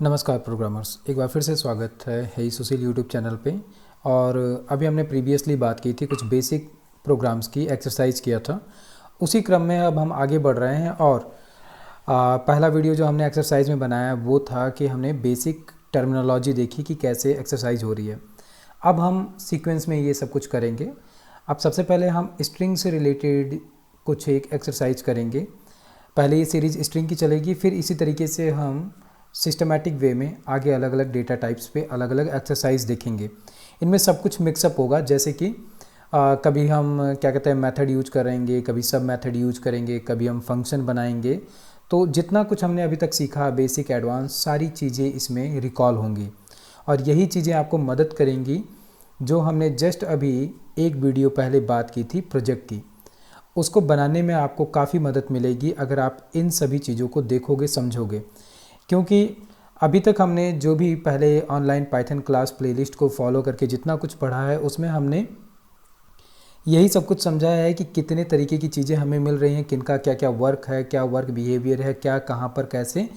नमस्कार प्रोग्रामर्स, एक बार फिर से स्वागत है हेई सुशील यूट्यूब चैनल पे। और अभी हमने प्रीवियसली बात की थी, कुछ बेसिक प्रोग्राम्स की एक्सरसाइज किया था। उसी क्रम में अब हम आगे बढ़ रहे हैं और पहला वीडियो जो हमने एक्सरसाइज में बनाया वो था कि हमने बेसिक टर्मिनोलॉजी देखी कि कैसे एक्सरसाइज हो रही है। अब हम सीक्वेंस में ये सब कुछ करेंगे। अब सबसे पहले हम स्ट्रिंग से रिलेटेड कुछ एक एक्सरसाइज करेंगे। पहले ये सीरीज़ स्ट्रिंग की चलेगी, फिर इसी तरीके से हम सिस्टमैटिक वे में आगे अलग अलग डेटा टाइप्स पे अलग अलग एक्सरसाइज देखेंगे। इनमें सब कुछ मिक्सअप होगा, जैसे कि कभी हम क्या कहते हैं मेथड यूज करेंगे, कभी सब मेथड यूज करेंगे, कभी हम फंक्शन बनाएंगे। तो जितना कुछ हमने अभी तक सीखा बेसिक एडवांस सारी चीज़ें इसमें रिकॉल होंगी और यही चीज़ें आपको मदद करेंगी। जो हमने जस्ट अभी एक वीडियो पहले बात की थी प्रोजेक्ट की, उसको बनाने में आपको काफ़ी मदद मिलेगी अगर आप इन सभी चीज़ों को देखोगे, समझोगे। क्योंकि अभी तक हमने जो भी पहले ऑनलाइन पाइथन क्लास प्लेलिस्ट को फॉलो करके जितना कुछ पढ़ा है उसमें हमने यही सब कुछ समझाया है कि कितने तरीके की चीज़ें हमें मिल रही हैं, किनका क्या क्या वर्क है, क्या वर्क बिहेवियर है, क्या कहाँ पर कैसे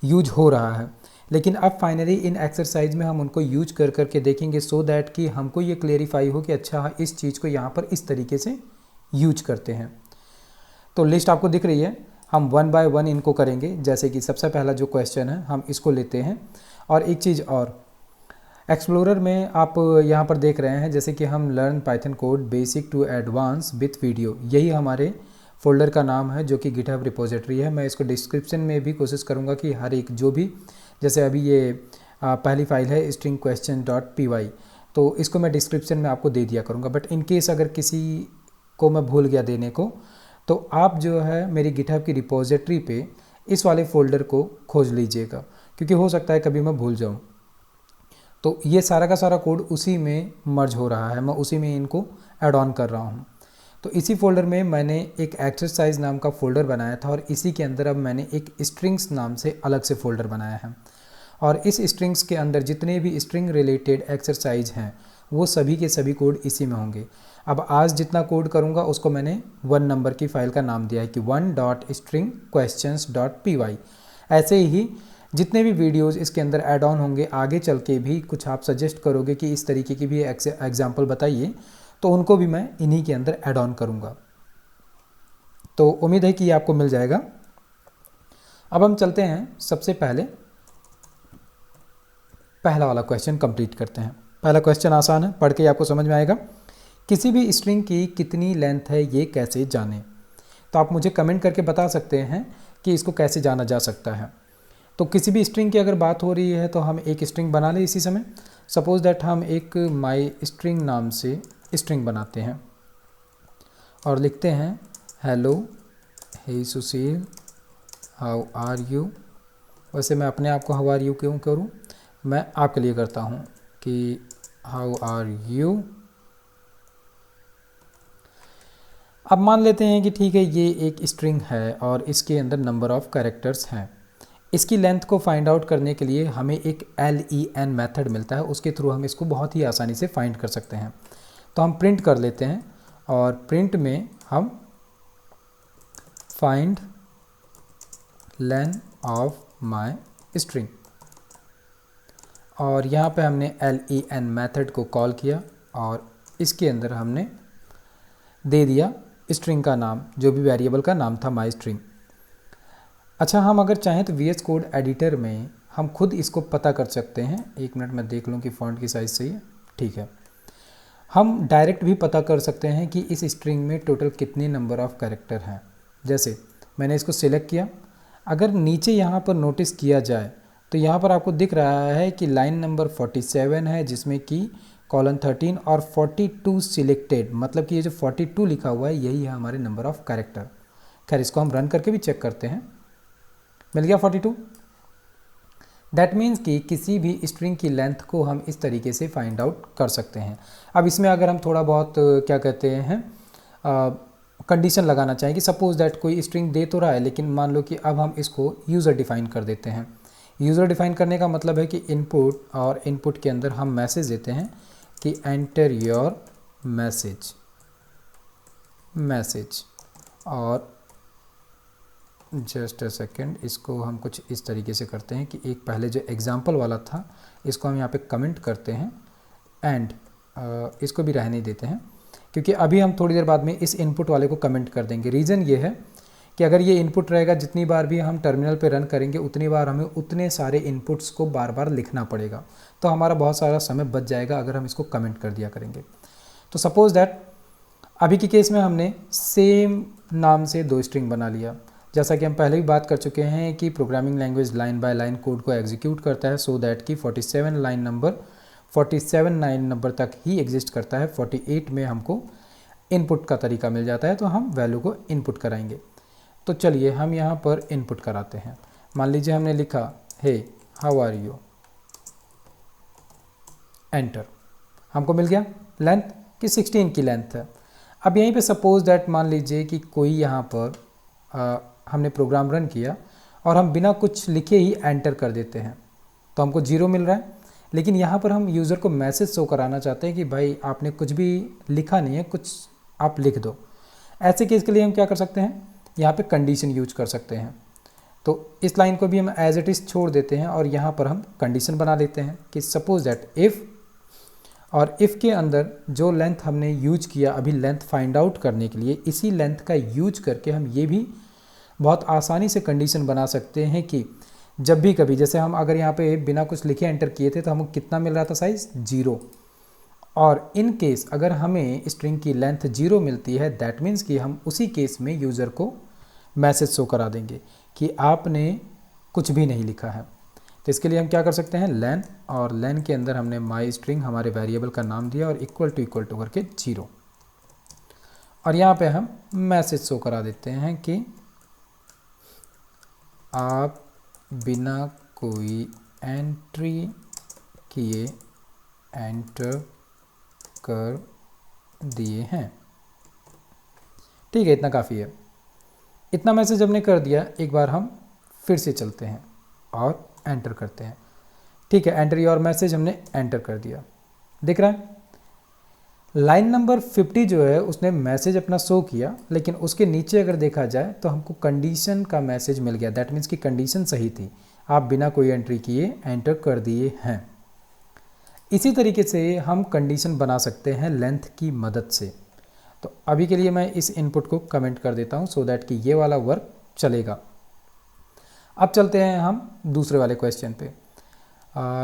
यूज हो रहा है। लेकिन अब फाइनली इन एक्सरसाइज में हम उनको यूज कर करके देखेंगे सो दैट कि हमको ये क्लेरिफाई हो कि अच्छा इस चीज़ को यहाँ पर इस तरीके से यूज करते हैं। तो लिस्ट आपको दिख रही है, हम वन बाय वन इनको करेंगे। जैसे कि सबसे पहला जो क्वेश्चन है हम इसको लेते हैं। और एक चीज़ और, एक्सप्लोरर में आप यहाँ पर देख रहे हैं जैसे कि हम learn Python code basic to advance with video, यही हमारे फोल्डर का नाम है जो कि गिटहब रिपोजिटरी है। मैं इसको डिस्क्रिप्शन में भी कोशिश करूँगा कि हर एक जो भी, जैसे अभी ये पहली फाइल है स्ट्रिंग क्वेश्चन डॉट py, तो इसको मैं डिस्क्रिप्शन में आपको दे दिया करूँगा। बट इन केस अगर किसी को मैं भूल गया देने को, तो आप जो है मेरी गिटहब की रिपोजिटरी पे इस वाले फ़ोल्डर को खोज लीजिएगा, क्योंकि हो सकता है कभी मैं भूल जाऊं। तो ये सारा का सारा कोड उसी में मर्ज हो रहा है, मैं उसी में इनको ऐड ऑन कर रहा हूँ। तो इसी फोल्डर में मैंने एक एक्सरसाइज नाम का फ़ोल्डर बनाया था और इसी के अंदर अब मैंने एक स्ट्रिंग्स नाम से अलग से फ़ोल्डर बनाया है। और इस स्ट्रिंग्स के अंदर जितने भी स्ट्रिंग रिलेटेड एक्सरसाइज हैं वो सभी के सभी कोड इसी में होंगे। अब आज जितना कोड करूँगा उसको मैंने 1 नंबर की फ़ाइल का नाम दिया है कि 1.stringquestions.py। ऐसे ही जितने भी वीडियोस इसके अंदर ऐड ऑन होंगे, आगे चल के भी कुछ आप सजेस्ट करोगे कि इस तरीके की भी एग्जाम्पल बताइए, तो उनको भी मैं इन्हीं के अंदर ऐड ऑन करूँगा। तो उम्मीद है कि ये आपको मिल जाएगा। अब हम चलते हैं, सबसे पहले पहला वाला क्वेश्चन कंप्लीट करते हैं। पहला क्वेश्चन आसान है, पढ़ के आपको समझ में आएगा। किसी भी स्ट्रिंग की कितनी लेंथ है ये कैसे जानें? तो आप मुझे कमेंट करके बता सकते हैं कि इसको कैसे जाना जा सकता है। तो किसी भी स्ट्रिंग की अगर बात हो रही है तो हम एक स्ट्रिंग बना लें इसी समय। सपोज दैट हम एक माई स्ट्रिंग नाम से स्ट्रिंग बनाते हैं और लिखते हैं hello hey Sushil how are you. वैसे मैं अपने आप को हाउ आर यू क्यों करूं, मैं आपके लिए करता हूं कि हाउ आर यू। अब मान लेते हैं कि ठीक है ये एक स्ट्रिंग है और इसके अंदर नंबर ऑफ़ कैरेक्टर्स हैं। इसकी लेंथ को फाइंड आउट करने के लिए हमें एक len मेथड मिलता है, उसके थ्रू हम इसको बहुत ही आसानी से फाइंड कर सकते हैं। तो हम प्रिंट कर लेते हैं और प्रिंट में हम find len of my string, और यहाँ पे हमने len मेथड को कॉल किया और इसके अंदर हमने दे दिया स्ट्रिंग का नाम, जो भी वेरिएबल का नाम था माई स्ट्रिंग। अच्छा, हम अगर चाहें तो VS कोड एडिटर में हम खुद इसको पता कर सकते हैं। एक मिनट मैं देख लूँ कि फ़ॉन्ट की साइज़ सही है, ठीक है। हम डायरेक्ट भी पता कर सकते हैं कि इस स्ट्रिंग में टोटल कितने नंबर ऑफ़ कैरेक्टर हैं। जैसे मैंने इसको सिलेक्ट किया, अगर नीचे यहाँ पर नोटिस किया जाए तो यहाँ पर आपको दिख रहा है कि लाइन नंबर 47 है जिसमें कि कॉलन 13 और 42 सिलेक्टेड, मतलब कि ये जो 42 लिखा हुआ है यही है हमारे नंबर ऑफ़ कैरेक्टर। खैर इसको हम रन करके भी चेक करते हैं, मिल गया 42। दैट मीन्स कि किसी भी स्ट्रिंग की लेंथ को हम इस तरीके से फाइंड आउट कर सकते हैं। अब इसमें अगर हम थोड़ा बहुत क्या कहते हैं कंडीशन लगाना चाहें कि सपोज दैट कोई स्ट्रिंग दे तो रहा है, लेकिन मान लो कि अब हम इसको यूज़र डिफ़ाइन कर देते हैं। यूज़र डिफ़ाइन करने का मतलब है कि इनपुट, और इनपुट के अंदर हम मैसेज देते हैं कि एंटर योर मैसेज, और जस्ट अ सेकेंड, इसको हम कुछ इस तरीके से करते हैं कि एक पहले जो एग्जाम्पल वाला था इसको हम यहाँ पे कमेंट करते हैं एंड इसको भी रहने देते हैं, क्योंकि अभी हम थोड़ी देर बाद में इस इनपुट वाले को कमेंट कर देंगे। रीज़न ये है कि अगर ये इनपुट रहेगा, जितनी बार भी हम टर्मिनल पे रन करेंगे उतनी बार हमें उतने सारे इनपुट्स को बार बार लिखना पड़ेगा, तो हमारा बहुत सारा समय बच जाएगा अगर हम इसको कमेंट कर दिया करेंगे। तो सपोज़ दैट अभी के केस में हमने सेम नाम से 2 स्ट्रिंग बना लिया। जैसा कि हम पहले भी बात कर चुके हैं कि programming language line by line code को एग्जीक्यूट करता है सो दैट कि 47 लाइन नंबर तक ही एग्जिस्ट करता है। 48 में हमको इनपुट का तरीका मिल जाता है, तो हम वैल्यू को इनपुट कराएंगे। तो चलिए हम यहाँ पर इनपुट कराते हैं। मान लीजिए हमने लिखा hey how are you, enter, हमको मिल गया लेंथ कि 16 की लेंथ है। अब यहीं पे सपोज दैट मान लीजिए कि कोई यहाँ पर हमने प्रोग्राम रन किया और हम बिना कुछ लिखे ही एंटर कर देते हैं, तो हमको 0 मिल रहा है। लेकिन यहाँ पर हम यूज़र को मैसेज शो कराना चाहते हैं कि भाई आपने कुछ भी लिखा नहीं है, कुछ आप लिख दो। ऐसे केस के लिए हम क्या कर सकते हैं, यहाँ पे कंडीशन यूज कर सकते हैं। तो इस लाइन को भी हम एज इट इज़ छोड़ देते हैं और यहाँ पर हम कंडीशन बना लेते हैं कि सपोज दैट इफ़, और इफ़ के अंदर जो लेंथ हमने यूज किया अभी लेंथ फाइंड आउट करने के लिए, इसी लेंथ का यूज करके हम ये भी बहुत आसानी से कंडीशन बना सकते हैं कि जब भी कभी, जैसे हम अगर यहाँ पे बिना कुछ लिखे एंटर किए थे तो हमको कितना मिल रहा था साइज़ 0, और इन केस अगर हमें स्ट्रिंग की लेंथ 0 मिलती है दैट मीन्स कि हम उसी केस में यूज़र को मैसेज शो करा देंगे कि आपने कुछ भी नहीं लिखा है। तो इसके लिए हम क्या कर सकते हैं, लेन, और लेन के अंदर हमने माई स्ट्रिंग हमारे वेरिएबल का नाम दिया और इक्वल टू करके 0, और यहाँ पे हम मैसेज शो करा देते हैं कि आप बिना कोई एंट्री किए एंटर कर दिए हैं। ठीक है, इतना काफ़ी है। इतना मैसेज हमने कर दिया। एक बार हम फिर से चलते हैं और एंटर करते हैं। ठीक है, एंटर योर मैसेज हमने एंटर कर दिया, दिख रहा है। लाइन नंबर 50 जो है उसने मैसेज अपना शो किया, लेकिन उसके नीचे अगर देखा जाए तो हमको कंडीशन का मैसेज मिल गया। दैट मीन्स कि कंडीशन सही थी, आप बिना कोई एंट्री किए एंटर कर दिए हैं। इसी तरीके से हम कंडीशन बना सकते हैं लेंथ की मदद से। तो अभी के लिए मैं इस इनपुट को कमेंट कर देता हूं सो दैट कि ये वाला वर्क चलेगा। अब चलते हैं हम दूसरे वाले क्वेश्चन पे।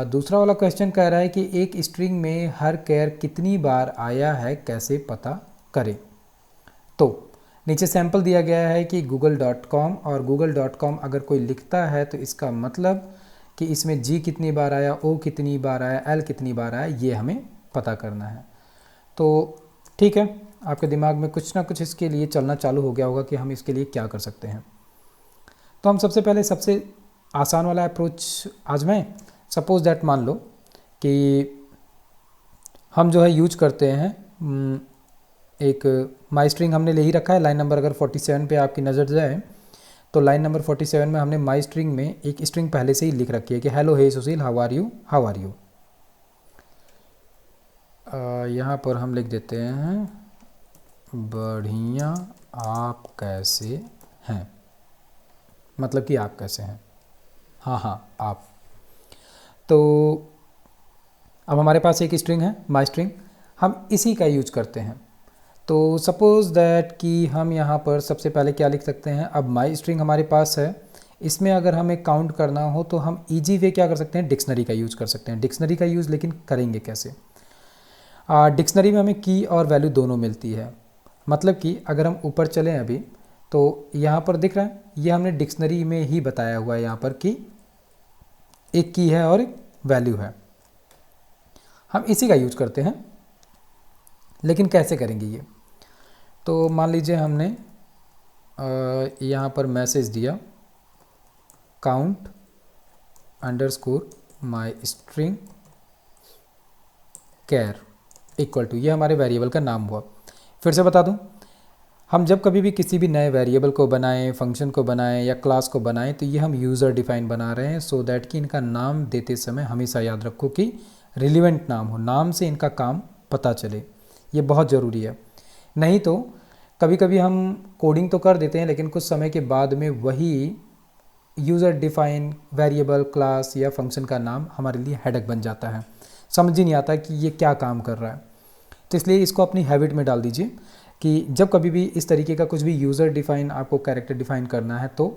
दूसरा वाला क्वेश्चन कह रहा है कि एक स्ट्रिंग में हर कैर कितनी बार आया है कैसे पता करें। तो नीचे सैंपल दिया गया है कि google.com, और google.com अगर कोई लिखता है तो इसका मतलब कि इसमें G कितनी बार आया, O कितनी बार आया, L कितनी बार आया, ये हमें पता करना है। तो ठीक है, आपके दिमाग में कुछ ना कुछ इसके लिए चलना चालू हो गया होगा कि हम इसके लिए क्या कर सकते हैं। तो हम सबसे पहले सबसे आसान वाला अप्रोच आजमाएं। सपोज दैट मान लो कि हम जो है यूज करते हैं एक माई स्ट्रिंग हमने ले ही रखा है। लाइन नंबर अगर 47 पे आपकी नज़र जाए तो लाइन नंबर 47 में हमने माई स्ट्रिंग में एक स्ट्रिंग पहले से ही लिख रखी है कि hello hey Sushil how are you, how are you. यहाँ पर हम लिख देते हैं बढ़िया, आप कैसे हैं, मतलब कि आप कैसे हैं, हाँ आप। तो अब हमारे पास एक स्ट्रिंग है माई स्ट्रिंग, हम इसी का यूज करते हैं। तो सपोज दैट कि हम यहाँ पर सबसे पहले क्या लिख सकते हैं, अब माई स्ट्रिंग हमारे पास है, इसमें अगर हमें काउंट करना हो तो हम इजी वे क्या कर सकते हैं, डिक्शनरी का यूज़ कर सकते हैं। डिक्शनरी का यूज़ लेकिन करेंगे कैसे, डिक्शनरी में हमें की और वैल्यू दोनों मिलती है। मतलब कि अगर हम ऊपर चलें अभी तो यहाँ पर दिख रहा है, ये हमने डिक्शनरी में ही बताया हुआ है यहाँ पर कि एक की है और एक वैल्यू है। हम इसी का यूज करते हैं, लेकिन कैसे करेंगे ये। तो मान लीजिए हमने यहाँ पर मैसेज दिया count underscore my string char equal to, ये हमारे वेरिएबल का नाम हुआ। फिर से बता दूं, हम जब कभी भी किसी भी नए वेरिएबल को बनाएं, फंक्शन को बनाएं या क्लास को बनाएं तो ये हम यूज़र डिफाइन बना रहे हैं सो दैट कि इनका नाम देते समय हमेशा याद रखो कि रिलेवेंट नाम हो, नाम से इनका काम पता चले। ये बहुत ज़रूरी है, नहीं तो कभी कभी हम कोडिंग तो कर देते हैं लेकिन कुछ समय के बाद में वही यूज़र डिफाइन वेरिएबल, क्लास या फंक्शन का नाम हमारे लिए हेडेक बन जाता है, समझ ही नहीं आता कि ये क्या काम कर रहा है। तो इसलिए इसको अपनी हैबिट में डाल दीजिए कि जब कभी भी इस तरीके का कुछ भी यूज़र डिफाइन, आपको कैरेक्टर डिफाइन करना है तो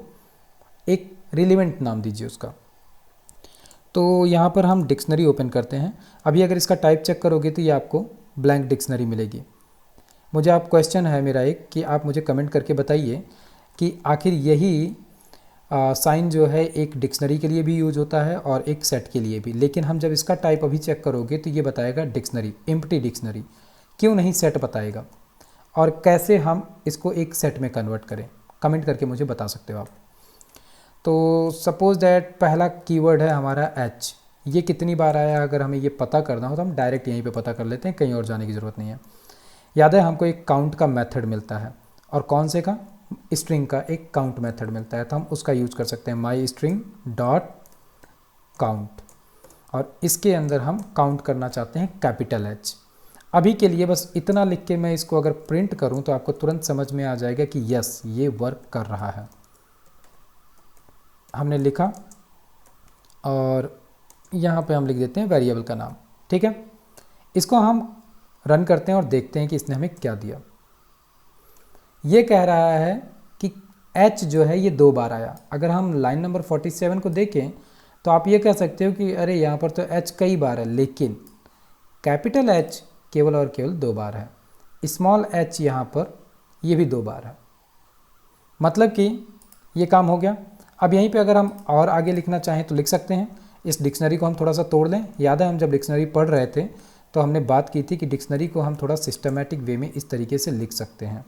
एक रिलेवेंट नाम दीजिए उसका। तो यहाँ पर हम डिक्शनरी ओपन करते हैं। अभी अगर इसका टाइप चेक करोगे तो ये आपको ब्लैंक डिक्शनरी मिलेगी। मुझे आप क्वेश्चन है मेरा एक कि आप मुझे कमेंट करके बताइए कि आखिर यही साइन जो है एक डिक्शनरी के लिए भी यूज होता है और एक सेट के लिए भी, लेकिन हम जब इसका टाइप अभी चेक करोगे तो ये बताएगा डिक्शनरी, एम्प्टी डिक्शनरी, क्यों नहीं सेट बताएगा। और कैसे हम इसको एक सेट में कन्वर्ट करें, कमेंट करके मुझे बता सकते हो आप। तो सपोज दैट पहला कीवर्ड है हमारा एच, ये कितनी बार आया अगर हमें ये पता करना हो तो हम डायरेक्ट यहीं पे पता कर लेते हैं, कहीं और जाने की ज़रूरत नहीं है। याद है हमको एक काउंट का मेथड मिलता है, और कौन से का, स्ट्रिंग का एक काउंट मेथड मिलता है, तो हम उसका यूज कर सकते हैं माई स्ट्रिंग डॉट काउंट, और इसके अंदर हम काउंट करना चाहते हैं कैपिटल एच। अभी के लिए बस इतना लिख के मैं इसको अगर प्रिंट करूं तो आपको तुरंत समझ में आ जाएगा कि यस ये वर्क कर रहा है। हमने लिखा और यहाँ पे हम लिख देते हैं वेरिएबल का नाम, ठीक है। इसको हम रन करते हैं और देखते हैं कि इसने हमें क्या दिया। ये कह रहा है कि h जो है ये 2 बार आया। अगर हम लाइन नंबर 47 को देखें तो आप ये कह सकते हो कि अरे यहाँ पर तो h कई बार है, लेकिन कैपिटल H केवल और केवल 2 बार है, स्मॉल h यहाँ पर ये भी 2 बार है, मतलब कि ये काम हो गया। अब यहीं पे अगर हम और आगे लिखना चाहें तो लिख सकते हैं। इस डिक्शनरी को हम थोड़ा सा तोड़ लें। याद है हम जब डिक्शनरी पढ़ रहे थे तो हमने बात की थी कि डिक्शनरी को हम थोड़ा सिस्टमेटिक वे में इस तरीके से लिख सकते हैं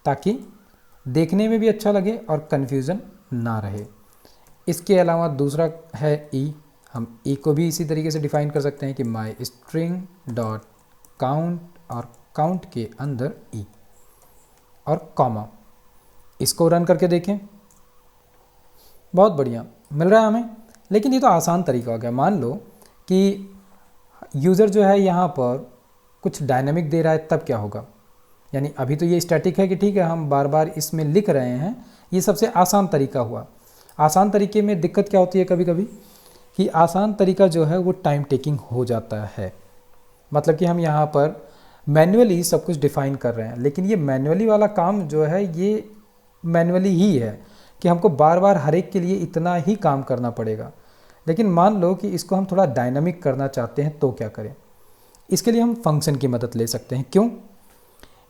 ताकि देखने में भी अच्छा लगे और कन्फ्यूज़न ना रहे। इसके अलावा दूसरा है ई, हम ई को भी इसी तरीके से डिफाइन कर सकते हैं कि माई स्ट्रिंग डॉट काउंट, और काउंट के अंदर ई और कॉमा। इसको रन करके देखें, बहुत बढ़िया मिल रहा है हमें। लेकिन ये तो आसान तरीका हो गया। मान लो कि यूज़र जो है यहाँ पर कुछ डायनामिक दे रहा है, तब क्या होगा। यानी अभी तो ये स्टैटिक है कि ठीक है हम बार बार इसमें लिख रहे हैं, ये सबसे आसान तरीका हुआ। आसान तरीके में दिक्कत क्या होती है कभी कभी कि आसान तरीका जो है वो टाइम टेकिंग हो जाता है। मतलब कि हम यहाँ पर मैन्युअली सब कुछ डिफाइन कर रहे हैं, लेकिन ये मैन्युअली वाला काम जो है ये मैन्युअली ही है कि हमको बार बार हर एक के लिए इतना ही काम करना पड़ेगा। लेकिन मान लो कि इसको हम थोड़ा डायनामिक करना चाहते हैं तो क्या करें। इसके लिए हम फंक्शन की मदद ले सकते हैं। क्यों?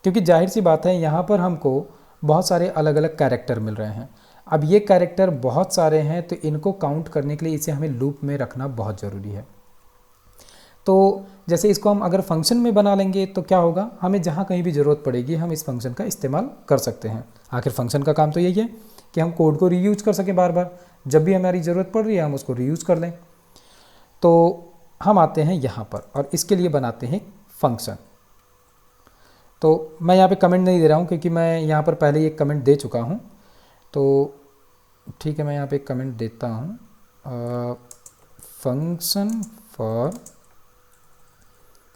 क्योंकि जाहिर सी बात है यहाँ पर हमको बहुत सारे अलग अलग कैरेक्टर मिल रहे हैं। अब ये कैरेक्टर बहुत सारे हैं तो इनको काउंट करने के लिए इसे हमें लूप में रखना बहुत ज़रूरी है। तो जैसे इसको हम अगर फंक्शन में बना लेंगे तो क्या होगा, हमें जहाँ कहीं भी ज़रूरत पड़ेगी हम इस फंक्शन का इस्तेमाल कर सकते हैं। आखिर फंक्शन का काम तो यही है कि हम कोड को रीयूज कर सकें, बार बार जब भी हमारी ज़रूरत पड़ रही है हम उसको रीयूज कर लें। तो हम आते हैं यहाँ पर और इसके लिए बनाते हैं फंक्शन। तो मैं यहाँ पे कमेंट नहीं दे रहा हूँ क्योंकि मैं यहाँ पर पहले ही एक कमेंट दे चुका हूँ। तो ठीक है, मैं यहाँ पे एक कमेंट देता हूँ, फंक्शन फॉर,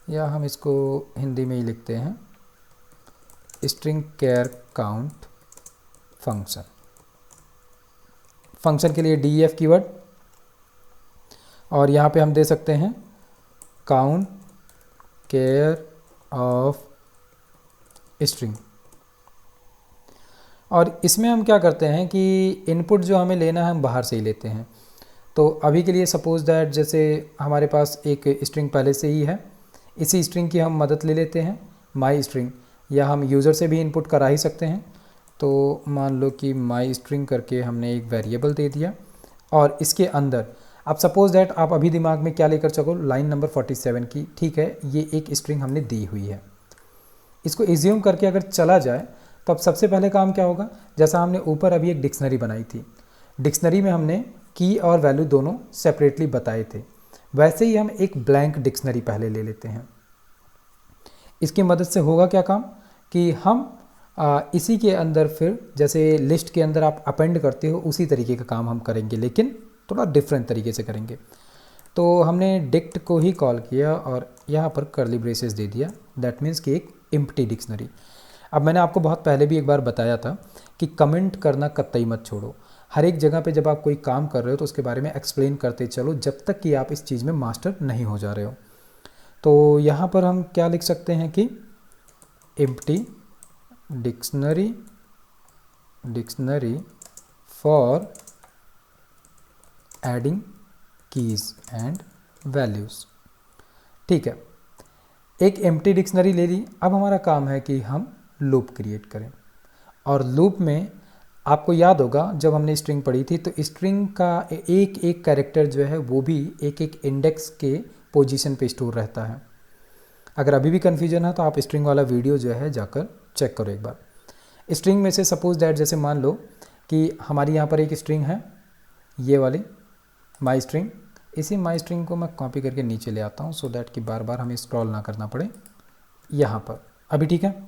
या हम इसको हिंदी में ही लिखते हैं string care count function. Function के लिए डीईएफ कीवर्ड, और यहाँ पे हम दे सकते हैं काउंट केयर ऑफ स्ट्रिंग। और इसमें हम क्या करते हैं कि इनपुट जो हमें लेना है हम बाहर से ही लेते हैं। तो अभी के लिए सपोज दैट जैसे हमारे पास एक स्ट्रिंग पहले से ही है, इसी स्ट्रिंग की हम मदद ले लेते हैं माई स्ट्रिंग, या हम यूज़र से भी इनपुट करा ही सकते हैं। तो मान लो कि माई स्ट्रिंग करके हमने एक वेरिएबल दे दिया और इसके अंदर अब सपोज दैट आप अभी दिमाग में क्या लेकर चलो, लाइन नंबर 47 की, ठीक है, ये एक स्ट्रिंग हमने दी हुई है। इसको एज्यूम करके अगर चला जाए तो अब सबसे पहले काम क्या होगा, जैसा हमने ऊपर अभी एक डिक्शनरी बनाई थी, डिक्शनरी में हमने की और वैल्यू दोनों सेपरेटली बताए थे, वैसे ही हम एक ब्लैंक डिक्शनरी पहले ले लेते हैं। इसकी मदद से होगा क्या काम कि हम इसी के अंदर फिर जैसे लिस्ट के अंदर आप अपेंड करते हो उसी तरीके का काम हम करेंगे, लेकिन थोड़ा डिफरेंट तरीके से करेंगे। तो हमने डिक्ट को ही कॉल किया और यहाँ पर कर्ली ब्रेसेस दे दिया, दैट मीन्स कि एक एम्प्टी डिक्शनरी। अब मैंने आपको बहुत पहले भी एक बार बताया था कि कमेंट करना कतई मत छोड़ो। हर एक जगह पे जब आप कोई काम कर रहे हो तो उसके बारे में एक्सप्लेन करते चलो जब तक कि आप इस चीज़ में मास्टर नहीं हो जा रहे हो। तो यहाँ पर हम क्या लिख सकते हैं कि empty dictionary for adding keys and values. ठीक है, एक एम्प्टी डिक्शनरी ले ली। अब हमारा काम है कि हम लूप क्रिएट करें, और लूप में आपको याद होगा जब हमने स्ट्रिंग पढ़ी थी तो स्ट्रिंग का एक एक कैरेक्टर जो है वो भी एक एक इंडेक्स के पोजीशन पे स्टोर रहता है। अगर अभी भी कन्फ्यूजन है तो आप स्ट्रिंग वाला वीडियो जो है जाकर चेक करो एक बार। स्ट्रिंग में से सपोज दैट जैसे मान लो कि हमारी यहाँ पर एक स्ट्रिंग है, ये वाली माई स्ट्रिंग। इसी माई स्ट्रिंग को मैं कॉपी करके नीचे ले आता हूँ सो दैट कि बार बार हमें स्क्रॉल ना करना पड़े। यहाँ पर अभी ठीक है।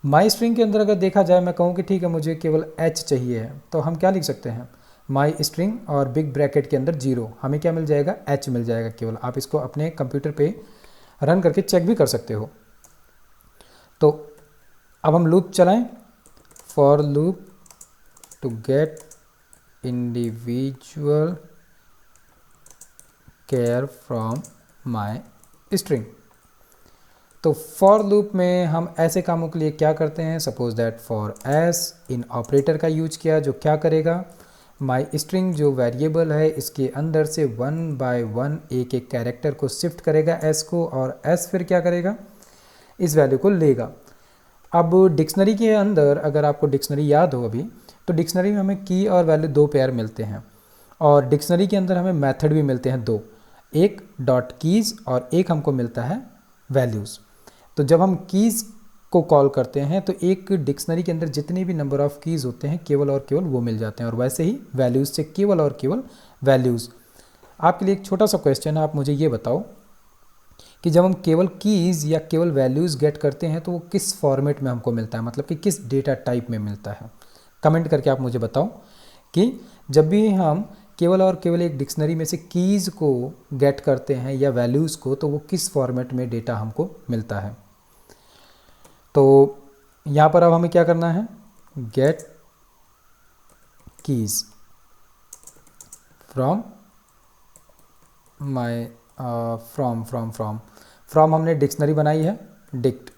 माई स्ट्रिंग के अंदर अगर देखा जाए, मैं कहूँ कि ठीक है मुझे केवल h चाहिए है, तो हम क्या लिख सकते हैं, माई स्ट्रिंग और बिग ब्रैकेट के अंदर 0, हमें क्या मिल जाएगा, h मिल जाएगा केवल। आप इसको अपने कंप्यूटर पे रन करके चेक भी कर सकते हो। तो अब हम लूप चलाएं, for loop to get individual char from my string. तो फॉर लूप में हम ऐसे कामों के लिए क्या करते हैं, suppose that for s in operator का यूज किया जो क्या करेगा, माई स्ट्रिंग जो वेरिएबल है इसके अंदर से 1 बाय 1 एक एक कैरेक्टर को शिफ्ट करेगा एस को, और एस फिर क्या करेगा, इस वैल्यू को लेगा। अब डिक्शनरी के अंदर अगर आपको डिक्शनरी याद हो अभी, तो डिक्शनरी में हमें की और वैल्यू 2 पेयर मिलते हैं, और डिक्शनरी के अंदर हमें मेथड भी मिलते हैं 2, एक डॉट कीज़ और एक हमको मिलता है वैल्यूज़। तो जब हम कीज़ को कॉल करते हैं तो एक डिक्शनरी के अंदर जितने भी नंबर ऑफ़ कीज़ होते हैं केवल और केवल वो मिल जाते हैं, और वैसे ही वैल्यूज़ से केवल और केवल वैल्यूज़। आपके लिए एक छोटा सा क्वेश्चन है, आप मुझे ये बताओ कि जब हम केवल कीज़ या केवल वैल्यूज़ गेट करते हैं तो वो किस फॉर्मेट में हमको मिलता है, मतलब कि किस डेटा टाइप में मिलता है। कमेंट करके आप मुझे बताओ कि जब भी हम केवल और केवल एक डिक्शनरी में से कीज़ को गेट करते हैं या वैल्यूज़ को, तो वो किस फॉर्मेट में डेटा हमको मिलता है। तो यहाँ पर अब हमें क्या करना है, get keys from my from हमने डिक्शनरी बनाई है डिक्ट,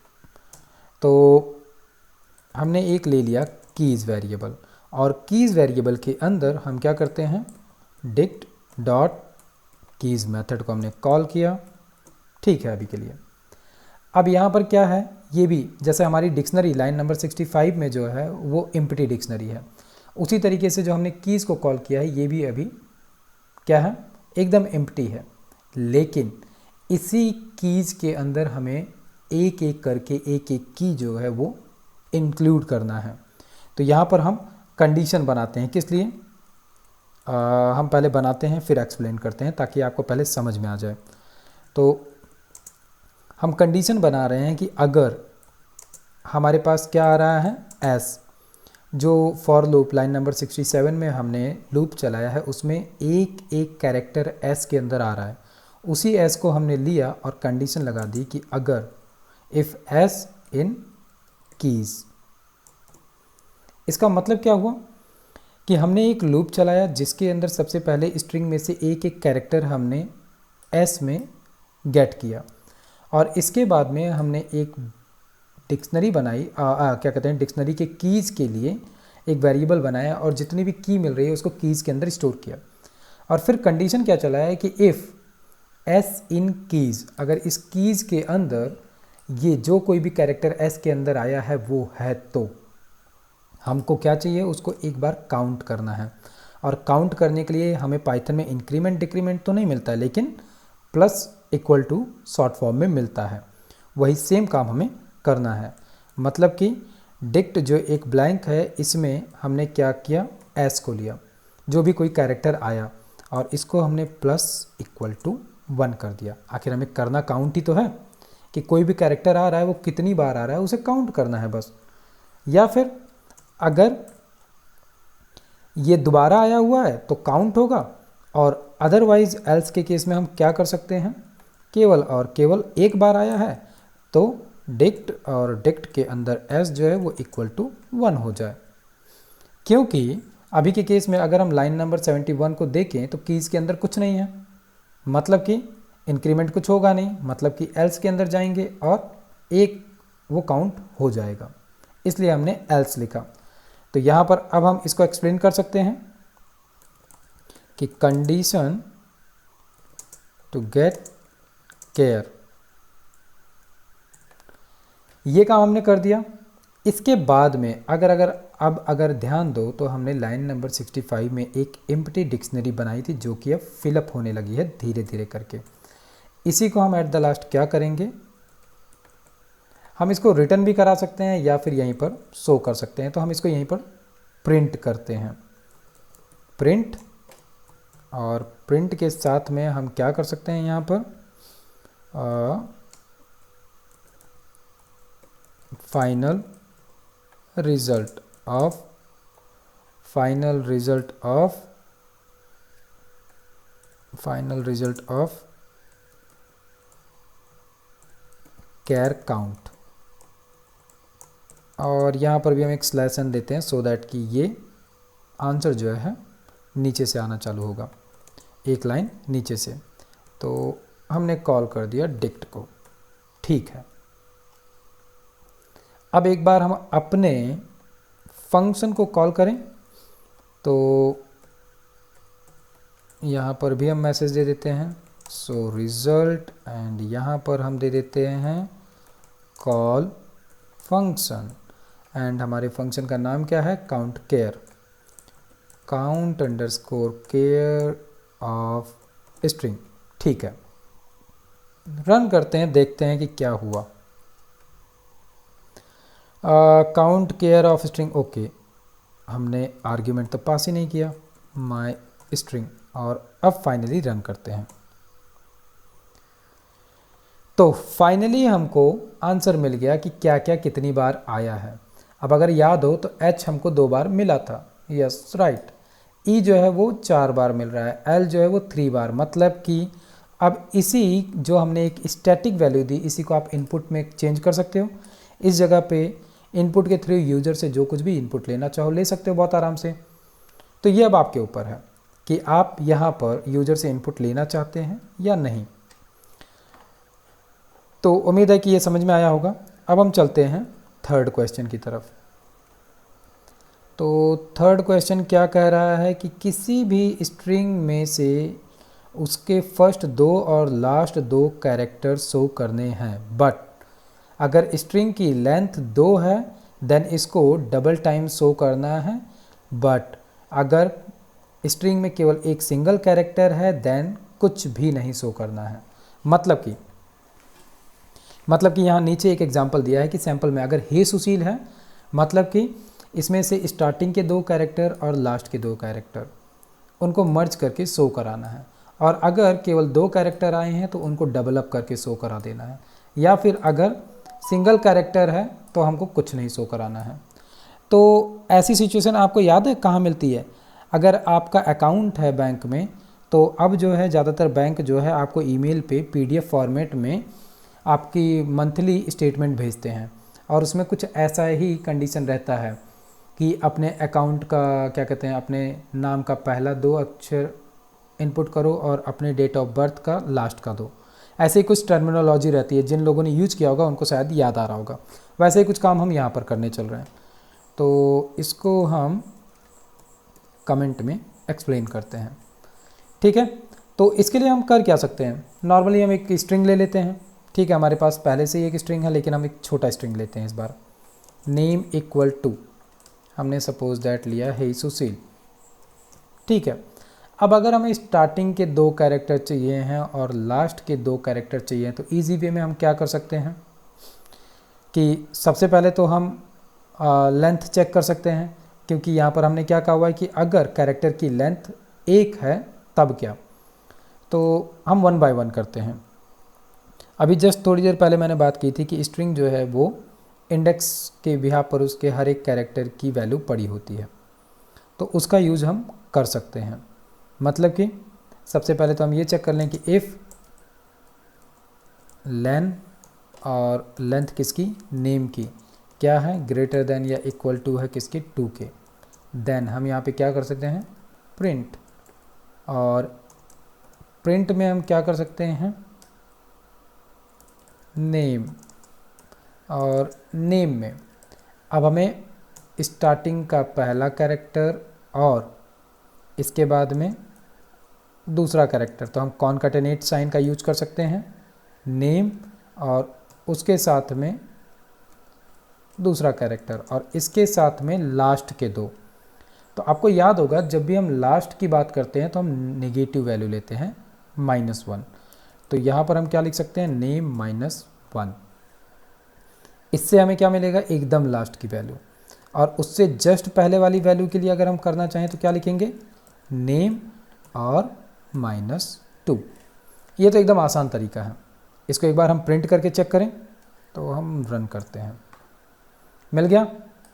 तो हमने एक ले लिया कीज़ वेरिएबल, और कीज़ वेरिएबल के अंदर हम क्या करते हैं, डिक्ट डॉट कीज़ मेथड को हमने कॉल किया। ठीक है अभी के लिए। अब यहाँ पर क्या है, ये भी जैसे हमारी डिक्शनरी लाइन नंबर 65 में जो है वो एम्प्टी डिक्शनरी है, उसी तरीके से जो हमने कीज़ को कॉल किया है ये भी अभी क्या है, एकदम एम्प्टी है। लेकिन इसी कीज़ के अंदर हमें एक एक करके एक एक की जो है वो इंक्लूड करना है। तो यहाँ पर हम कंडीशन बनाते हैं, किस लिए, हम पहले बनाते हैं फिर एक्सप्लेन करते हैं ताकि आपको पहले समझ में आ जाए। तो हम कंडीशन बना रहे हैं कि अगर हमारे पास क्या आ रहा है, एस, जो फॉर लूप लाइन नंबर 67 में हमने लूप चलाया है उसमें एक एक कैरेक्टर एस के अंदर आ रहा है, उसी एस को हमने लिया और कंडीशन लगा दी कि अगर इफ़ एस इन कीज़। इसका मतलब क्या हुआ कि हमने एक लूप चलाया जिसके अंदर सबसे पहले स्ट्रिंग में से एक एक कैरेक्टर हमने एस में गेट किया, और इसके बाद में हमने एक डिक्शनरी बनाई, क्या कहते हैं, डिक्शनरी के कीज़ के लिए एक वेरिएबल बनाया और जितनी भी की मिल रही है उसको कीज़ के अंदर स्टोर किया। और फिर कंडीशन क्या चला है कि इफ़ एस इन कीज़, अगर इस कीज़ के अंदर ये जो कोई भी कैरेक्टर एस के अंदर आया है वो है, तो हमको क्या चाहिए, उसको एक बार काउंट करना है। और काउंट करने के लिए हमें पाइथन में इंक्रीमेंट डिक्रीमेंट तो नहीं मिलता है, लेकिन plus equal to short form में मिलता है। वही सेम काम हमें करना है, मतलब कि डिक्ट जो एक ब्लैंक है इसमें हमने क्या किया, एस को लिया, जो भी कोई कैरेक्टर आया और इसको हमने प्लस इक्वल टू 1 कर दिया। आखिर हमें करना काउंट ही तो है कि कोई भी कैरेक्टर आ रहा है वो कितनी बार आ रहा है उसे काउंट करना है बस। या फिर अगर ये दोबारा आया हुआ है तो काउंट होगा, और अदरवाइज एल्स के केस में हम क्या कर सकते हैं, केवल और केवल एक बार आया है तो डिक्ट और डिक्ट के अंदर s जो है वो इक्वल टू 1 हो जाए। क्योंकि अभी के केस में अगर हम लाइन नंबर 71 को देखें तो कीज़ के अंदर कुछ नहीं है, मतलब कि इंक्रीमेंट कुछ होगा नहीं, मतलब कि एल्स के अंदर जाएंगे और एक वो काउंट हो जाएगा, इसलिए हमने एल्स लिखा। तो यहाँ पर अब हम इसको एक्सप्लेन कर सकते हैं कि कंडीशन टू गेट केयर, ये काम हमने कर दिया। इसके बाद में अगर ध्यान दो तो हमने लाइन नंबर 65 में एक एम्प्टी डिक्शनरी बनाई थी जो कि अब फिलअप होने लगी है धीरे धीरे करके। इसी को हम एट द लास्ट क्या करेंगे, हम इसको रिटर्न भी करा सकते हैं या फिर यहीं पर शो कर सकते हैं। तो हम इसको यहीं पर प्रिंट करते हैं, प्रिंट, और प्रिंट के साथ में हम क्या कर सकते हैं यहाँ पर final result of char count, और यहाँ पर भी हम एक स्लैश एन देते हैं सो दैट कि ये आंसर जो है नीचे से आना चालू होगा, एक लाइन नीचे से। तो हमने कॉल कर दिया डिक्ट को, ठीक है। अब एक बार हम अपने फंक्शन को कॉल करें तो यहाँ पर भी हम मैसेज दे देते हैं सो रिज़ल्ट, एंड यहाँ पर हम दे देते हैं कॉल फंक्शन, एंड हमारे फंक्शन का नाम क्या है, count care, count underscore care of string, ठीक है। रन करते हैं, देखते हैं कि क्या हुआ। Count care of string, okay, हमने आर्ग्यूमेंट तो पास ही नहीं किया माय स्ट्रिंग, और अब फाइनली रन करते हैं। तो फाइनली हमको आंसर मिल गया कि क्या क्या कितनी बार आया है। अब अगर याद हो तो h हमको 2 बार मिला था, यस राइट, e जो है वो 4 बार मिल रहा है, l जो है वो 3 बार, मतलब कि अब इसी जो हमने एक स्टैटिक वैल्यू दी इसी को आप इनपुट में चेंज कर सकते हो। इस जगह पे इनपुट के थ्रू यूज़र से जो कुछ भी इनपुट लेना चाहो ले सकते हो बहुत आराम से। तो ये अब आपके ऊपर है कि आप यहाँ पर यूज़र से इनपुट लेना चाहते हैं या नहीं। तो उम्मीद है कि ये समझ में आया होगा। अब हम चलते हैं थर्ड क्वेश्चन की तरफ। तो थर्ड क्वेश्चन क्या कह रहा है कि किसी भी स्ट्रिंग में से उसके फर्स्ट 2 और लास्ट 2 कैरेक्टर शो करने हैं, बट अगर स्ट्रिंग की लेंथ 2 है देन इसको डबल टाइम शो करना है, बट अगर स्ट्रिंग में केवल एक सिंगल कैरेक्टर है देन कुछ भी नहीं शो करना है। मतलब कि यहाँ नीचे एक एग्जांपल दिया है कि सैंपल में अगर हे सुशील है, मतलब कि इसमें से स्टार्टिंग के 2 कैरेक्टर और लास्ट के 2 कैरेक्टर उनको मर्ज करके शो कराना है, और अगर केवल 2 कैरेक्टर आए हैं तो उनको डबल अप करके शो करा देना है, या फिर अगर सिंगल कैरेक्टर है तो हमको कुछ नहीं शो कराना है। तो ऐसी सिचुएशन आपको याद है कहाँ मिलती है? अगर आपका अकाउंट है बैंक में तो अब जो है ज़्यादातर बैंक जो है आपको ईमेल पे PDF फॉर्मेट में आपकी मंथली स्टेटमेंट भेजते हैं, और उसमें कुछ ऐसा ही कंडीशन रहता है कि अपने अकाउंट का क्या कहते हैं, अपने नाम का पहला 2 अक्षर इनपुट करो और अपने डेट ऑफ बर्थ का लास्ट का दो। ऐसे ही कुछ टर्मिनोलॉजी रहती है, जिन लोगों ने यूज़ किया होगा उनको शायद याद आ रहा होगा। वैसे ही कुछ काम हम यहाँ पर करने चल रहे हैं, तो इसको हम कमेंट में एक्सप्लेन करते हैं, ठीक है। तो इसके लिए हम कर क्या सकते हैं, नॉर्मली हम एक स्ट्रिंग ले लेते हैं, ठीक है। हमारे पास पहले से ही एक स्ट्रिंग है लेकिन हम एक छोटा स्ट्रिंग लेते हैं इस बार। नेम इक्वल टू हमने सपोज दैट लिया है सुशील, ठीक है। अब अगर हमें स्टार्टिंग के 2 कैरेक्टर चाहिए हैं और लास्ट के 2 कैरेक्टर चाहिए हैं, तो ईजी वे में हम क्या कर सकते हैं कि सबसे पहले तो हम लेंथ चेक कर सकते हैं, क्योंकि यहाँ पर हमने क्या कहा हुआ है कि अगर कैरेक्टर की लेंथ 1 है तब क्या, तो हम 1 बाय 1 करते हैं। अभी जस्ट थोड़ी देर पहले मैंने बात की थी कि स्ट्रिंग जो है वो इंडेक्स के बिहार पर उसके हर एक कैरेक्टर की वैल्यू पड़ी होती है, तो उसका यूज़ हम कर सकते हैं। मतलब कि सबसे पहले तो हम ये चेक कर लें कि इफ़ लेन और लेंथ किसकी, नेम की क्या है, ग्रेटर देन या इक्वल टू है किसके, 2 के। देन हम यहाँ पे क्या कर सकते हैं, प्रिंट, और प्रिंट में हम क्या कर सकते हैं, नेम, और नेम में अब हमें स्टार्टिंग का पहला कैरेक्टर और इसके बाद में दूसरा कैरेक्टर, तो हम कॉनकैटिनेट साइन का यूज कर सकते हैं, नेम और उसके साथ में दूसरा कैरेक्टर और इसके साथ में लास्ट के दो। तो आपको याद होगा जब भी हम लास्ट की बात करते हैं तो हम नेगेटिव वैल्यू लेते हैं -1। तो यहाँ पर हम क्या लिख सकते हैं, नेम -1। इससे हमें क्या मिलेगा, एकदम लास्ट की वैल्यू। और उससे जस्ट पहले वाली वैल्यू के लिए अगर हम करना चाहें तो क्या लिखेंगे, नेम और -2। ये तो एकदम आसान तरीका है। इसको एक बार हम प्रिंट करके चेक करें, तो हम रन करते हैं, मिल गया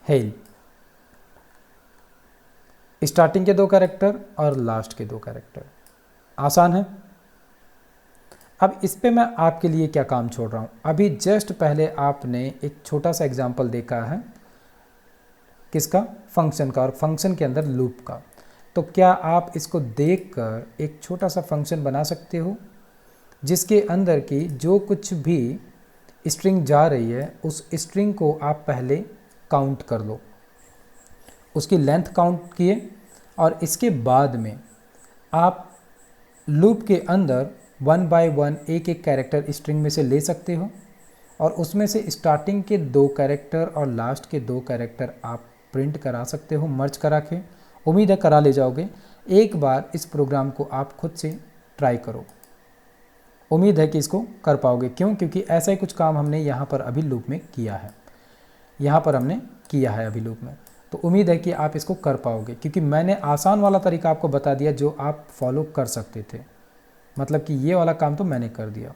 हेल, स्टार्टिंग के 2 कैरेक्टर और लास्ट के 2 कैरेक्टर। आसान है। अब इस पे मैं आपके लिए क्या काम छोड़ रहा हूँ, अभी जस्ट पहले आपने एक छोटा सा एग्जांपल देखा है किसका, फंक्शन का, और फंक्शन के अंदर लूप का। तो क्या आप इसको देखकर एक छोटा सा फंक्शन बना सकते हो जिसके अंदर की जो कुछ भी स्ट्रिंग जा रही है उस स्ट्रिंग को आप पहले काउंट कर लो, उसकी लेंथ काउंट किए, और इसके बाद में आप लूप के अंदर 1 बाय 1 एक एक कैरेक्टर स्ट्रिंग में से ले सकते हो, और उसमें से स्टार्टिंग के 2 कैरेक्टर और लास्ट के 2 कैरेक्टर आप प्रिंट करा सकते हो मर्ज करा के। उम्मीद है करा ले जाओगे। एक बार इस प्रोग्राम को आप खुद से ट्राई करो, उम्मीद है कि इसको कर पाओगे। क्यों, क्योंकि ऐसा ही कुछ काम हमने यहाँ पर अभी लूप में किया है, यहाँ पर हमने किया है अभी लूप में। तो उम्मीद है कि आप इसको कर पाओगे, क्योंकि मैंने आसान वाला तरीका आपको बता दिया जो आप फॉलो कर सकते थे। मतलब कि ये वाला काम तो मैंने कर दिया,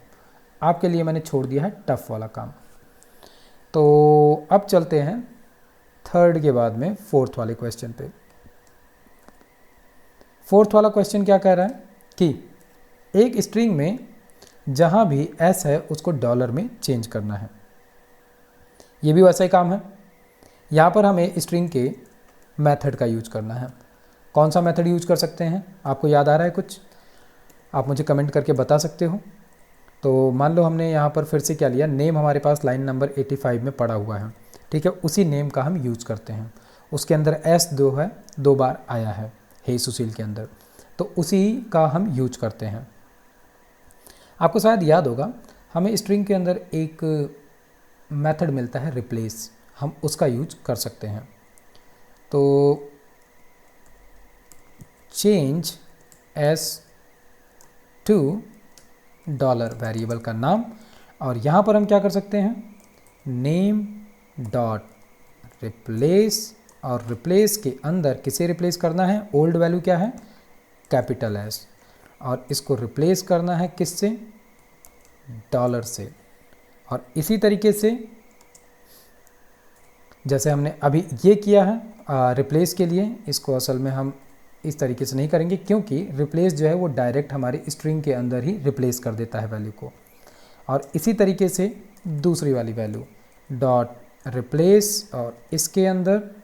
आपके लिए मैंने छोड़ दिया है टफ वाला काम। तो अब चलते हैं थर्ड के बाद में फोर्थ वाले क्वेश्चन पे। फोर्थ वाला क्वेश्चन क्या कह रहा है कि एक स्ट्रिंग में जहाँ भी s है उसको डॉलर में चेंज करना है। ये भी वैसा ही काम है। यहाँ पर हमें स्ट्रिंग के मेथड का यूज करना है। कौन सा मेथड यूज कर सकते हैं, आपको याद आ रहा है कुछ, आप मुझे कमेंट करके बता सकते हो। तो मान लो हमने यहाँ पर फिर से क्या लिया, नेम हमारे पास लाइन नंबर 85 में पड़ा हुआ है, ठीक है, उसी नेम का हम यूज करते हैं। उसके अंदर S2 है, 2 बार आया है हे सुशील के अंदर, तो उसी का हम यूज करते हैं। आपको शायद याद होगा हमें स्ट्रिंग के अंदर एक मेथड मिलता है रिप्लेस, हम उसका यूज कर सकते हैं। तो चेंज S2 डॉलर वेरिएबल का नाम, और यहाँ पर हम क्या कर सकते हैं, नेम डॉट रिप्लेस, और रिप्लेस के अंदर किसे रिप्लेस करना है, ओल्ड वैल्यू क्या है, कैपिटल S, और इसको रिप्लेस करना है किससे, डॉलर से। और इसी तरीके से जैसे हमने अभी ये किया है रिप्लेस के लिए, इसको असल में हम इस तरीके से नहीं करेंगे, क्योंकि रिप्लेस जो है वो डायरेक्ट हमारी स्ट्रिंग के अंदर ही रिप्लेस कर देता है वैल्यू को। और इसी तरीके से दूसरी वाली वैल्यू डॉट रिप्लेस, और इसके अंदर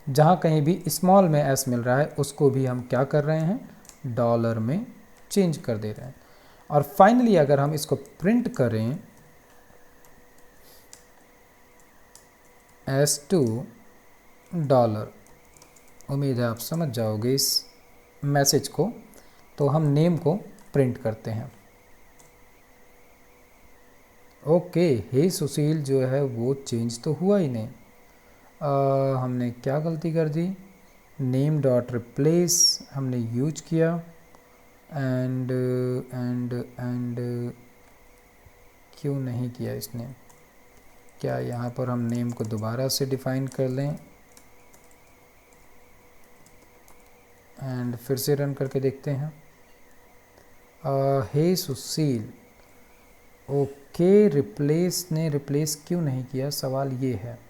जहाँ कहीं भी स्मॉल में s मिल रहा है उसको भी हम क्या कर रहे हैं, डॉलर में चेंज कर दे रहे हैं। और फाइनली अगर हम इसको प्रिंट करें S2 डॉलर, उम्मीद है आप समझ जाओगे इस मैसेज को। तो हम नेम को प्रिंट करते हैं। ओके, हे सुशील जो है वो चेंज तो हुआ ही नहीं। हमने क्या गलती कर दी, नेम डॉट रिप्लेस हमने यूज किया, एंड क्यों नहीं किया इसने, क्या यहाँ पर हम नेम को दोबारा से डिफ़ाइन कर लें एंड फिर से रन करके देखते हैं। हे सुशील, ओके, रिप्लेस ने रिप्लेस क्यों नहीं किया, सवाल ये है।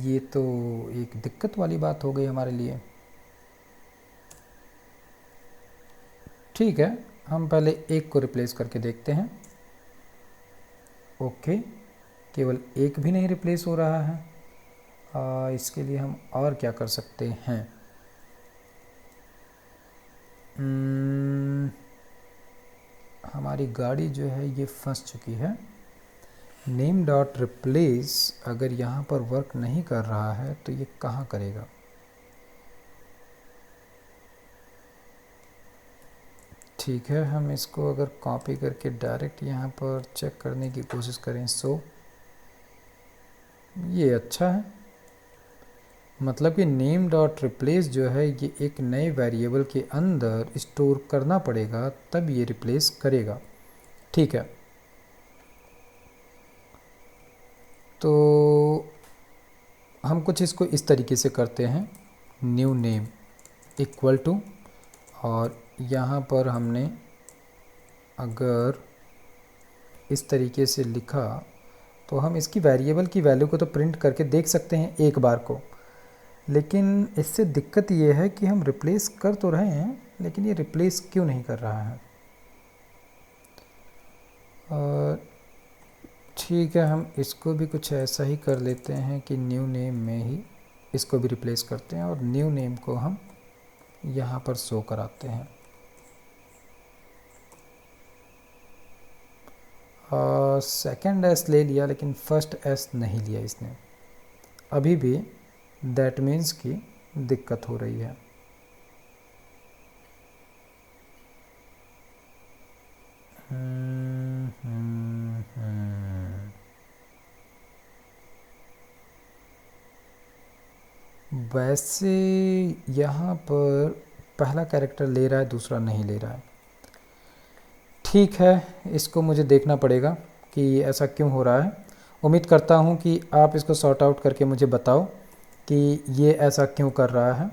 ये तो एक दिक्कत वाली बात हो गई हमारे लिए। ठीक है, हम पहले एक को रिप्लेस करके देखते हैं। ओके, केवल एक भी नहीं रिप्लेस हो रहा है। इसके लिए हम और क्या कर सकते हैं? हमारी गाड़ी जो है ये फंस चुकी है। नेम डॉट रिप्लेस अगर यहाँ पर वर्क नहीं कर रहा है तो ये कहाँ करेगा? ठीक है, हम इसको अगर कॉपी करके डायरेक्ट यहाँ पर चेक करने की कोशिश करें, सो ये अच्छा है। मतलब कि नेम डॉट रिप्लेस जो है ये एक नए वेरिएबल के अंदर स्टोर करना पड़ेगा, तब ये रिप्लेस करेगा। ठीक है, तो हम कुछ इसको इस तरीके से करते हैं, न्यू नेम इक्वल टू, और यहाँ पर हमने अगर इस तरीके से लिखा तो हम इसकी वेरिएबल की वैल्यू को तो प्रिंट करके देख सकते हैं एक बार को, लेकिन इससे दिक्कत ये है कि हम रिप्लेस कर तो रहे हैं लेकिन ये रिप्लेस क्यों नहीं कर रहा है। ठीक है, हम इसको भी कुछ ऐसा ही कर लेते हैं कि न्यू नेम में ही इसको भी रिप्लेस करते हैं और न्यू नेम को हम यहाँ पर शो कराते हैं। सेकंड एस ले लिया लेकिन फर्स्ट एस नहीं लिया इसने, अभी भी दैट मीन्स कि दिक्कत हो रही है। वैसे यहाँ पर पहला कैरेक्टर ले रहा है, दूसरा नहीं ले रहा है। ठीक है, इसको मुझे देखना पड़ेगा कि ऐसा क्यों हो रहा है। उम्मीद करता हूँ कि आप इसको सॉर्ट आउट करके मुझे बताओ कि ये ऐसा क्यों कर रहा है,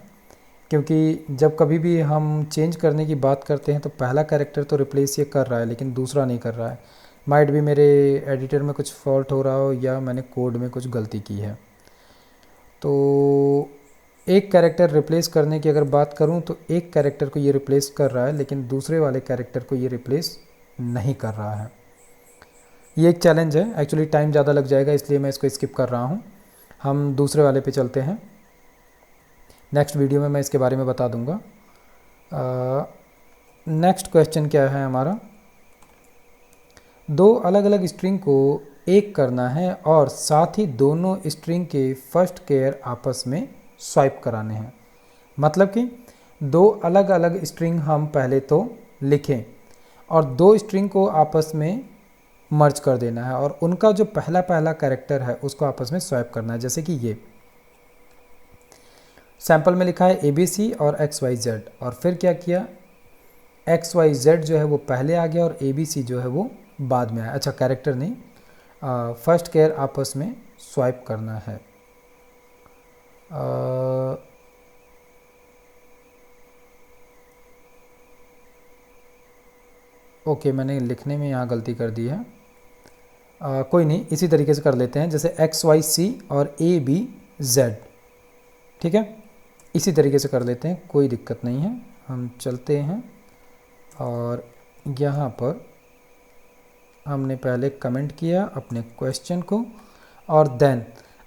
क्योंकि जब कभी भी हम चेंज करने की बात करते हैं तो पहला कैरेक्टर तो रिप्लेस ये कर रहा है लेकिन दूसरा नहीं कर रहा है। माइट भी मेरे एडिटर में कुछ फॉल्ट हो रहा हो या मैंने कोड में कुछ गलती की है। तो एक कैरेक्टर रिप्लेस करने की अगर बात करूं तो एक कैरेक्टर को ये रिप्लेस कर रहा है लेकिन दूसरे वाले कैरेक्टर को ये रिप्लेस नहीं कर रहा है। ये एक चैलेंज है, एक्चुअली टाइम ज़्यादा लग जाएगा इसलिए मैं इसको स्किप कर रहा हूं। हम दूसरे वाले पे चलते हैं, नेक्स्ट वीडियो में मैं इसके बारे में बता दूंगा। नेक्स्ट क्वेश्चन क्या है हमारा? दो अलग अलग स्ट्रिंग को एक करना है और साथ ही दोनों स्ट्रिंग के फर्स्ट केयर आपस में स्वाइप कराने हैं। मतलब कि दो अलग अलग स्ट्रिंग हम पहले तो लिखें और दो स्ट्रिंग को आपस में मर्ज कर देना है और उनका जो पहला पहला कैरेक्टर है उसको आपस में स्वैप करना है। जैसे कि ये सैंपल में लिखा है ABC और XYZ, और फिर क्या किया, XYZ जो है वो पहले आ गया और ABC जो है वो बाद में आया। अच्छा, कैरेक्टर नहीं, फर्स्ट केयर आपस में स्वाइप करना है। ओके, मैंने लिखने में यहाँ गलती कर दी है। कोई नहीं, इसी तरीके से कर लेते हैं, जैसे XYC और ABZ। ठीक है, इसी तरीके से कर लेते हैं, कोई दिक्कत नहीं है। हम चलते हैं और यहाँ पर हमने पहले कमेंट किया अपने क्वेश्चन को और देन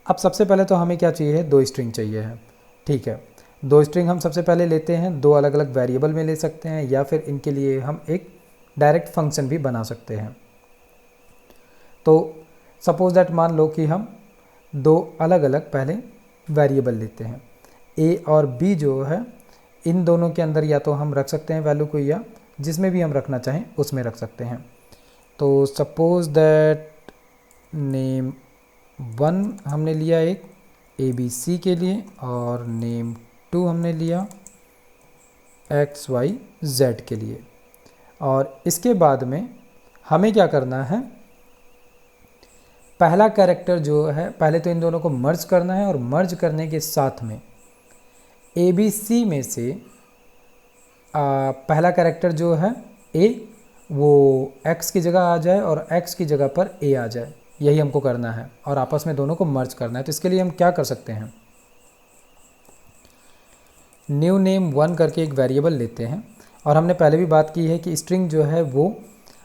अब सबसे पहले तो हमें क्या चाहिए है, दो स्ट्रिंग चाहिए है। ठीक है, दो स्ट्रिंग हम सबसे पहले लेते हैं, दो अलग अलग वेरिएबल में ले सकते हैं या फिर इनके लिए हम एक डायरेक्ट फंक्शन भी बना सकते हैं। तो सपोज दैट मान लो कि हम दो अलग अलग पहले वेरिएबल लेते हैं, A और B जो है इन दोनों के अंदर या तो हम रख सकते हैं वैल्यू को या जिसमें भी हम रखना चाहें उसमें रख सकते हैं। तो सपोज दैट नेम 1 हमने लिया एक ABC के लिए और नेम 2 हमने लिया XYZ के लिए। और इसके बाद में हमें क्या करना है, पहला कैरेक्टर जो है पहले तो इन दोनों को मर्ज करना है और मर्ज करने के साथ में ABC में से पहला कैरेक्टर जो है A वो X की जगह आ जाए और X की जगह पर A आ जाए, यही हमको करना है और आपस में दोनों को मर्ज करना है। तो इसके लिए हम क्या कर सकते हैं, न्यू नेम 1 करके एक वेरिएबल लेते हैं और हमने पहले भी बात की है कि स्ट्रिंग जो है वो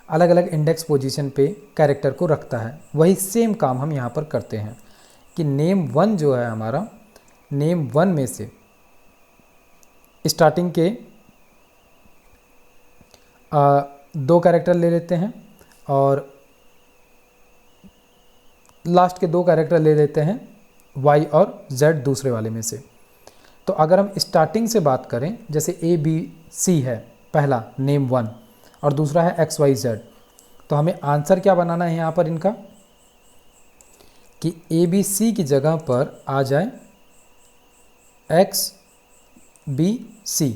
अलग अलग इंडेक्स पोजीशन पे कैरेक्टर को रखता है। वही सेम काम हम यहाँ पर करते हैं कि नेम वन जो है हमारा, नेम वन में से स्टार्टिंग के दो कैरेक्टर ले लेते हैं और लास्ट के दो कैरेक्टर ले लेते हैं y और z दूसरे वाले में से। तो अगर हम स्टार्टिंग से बात करें, जैसे a b c है पहला नेम वन और दूसरा है x y z, तो हमें आंसर क्या बनाना है यहाँ पर इनका कि a b c की जगह पर आ जाए x b c,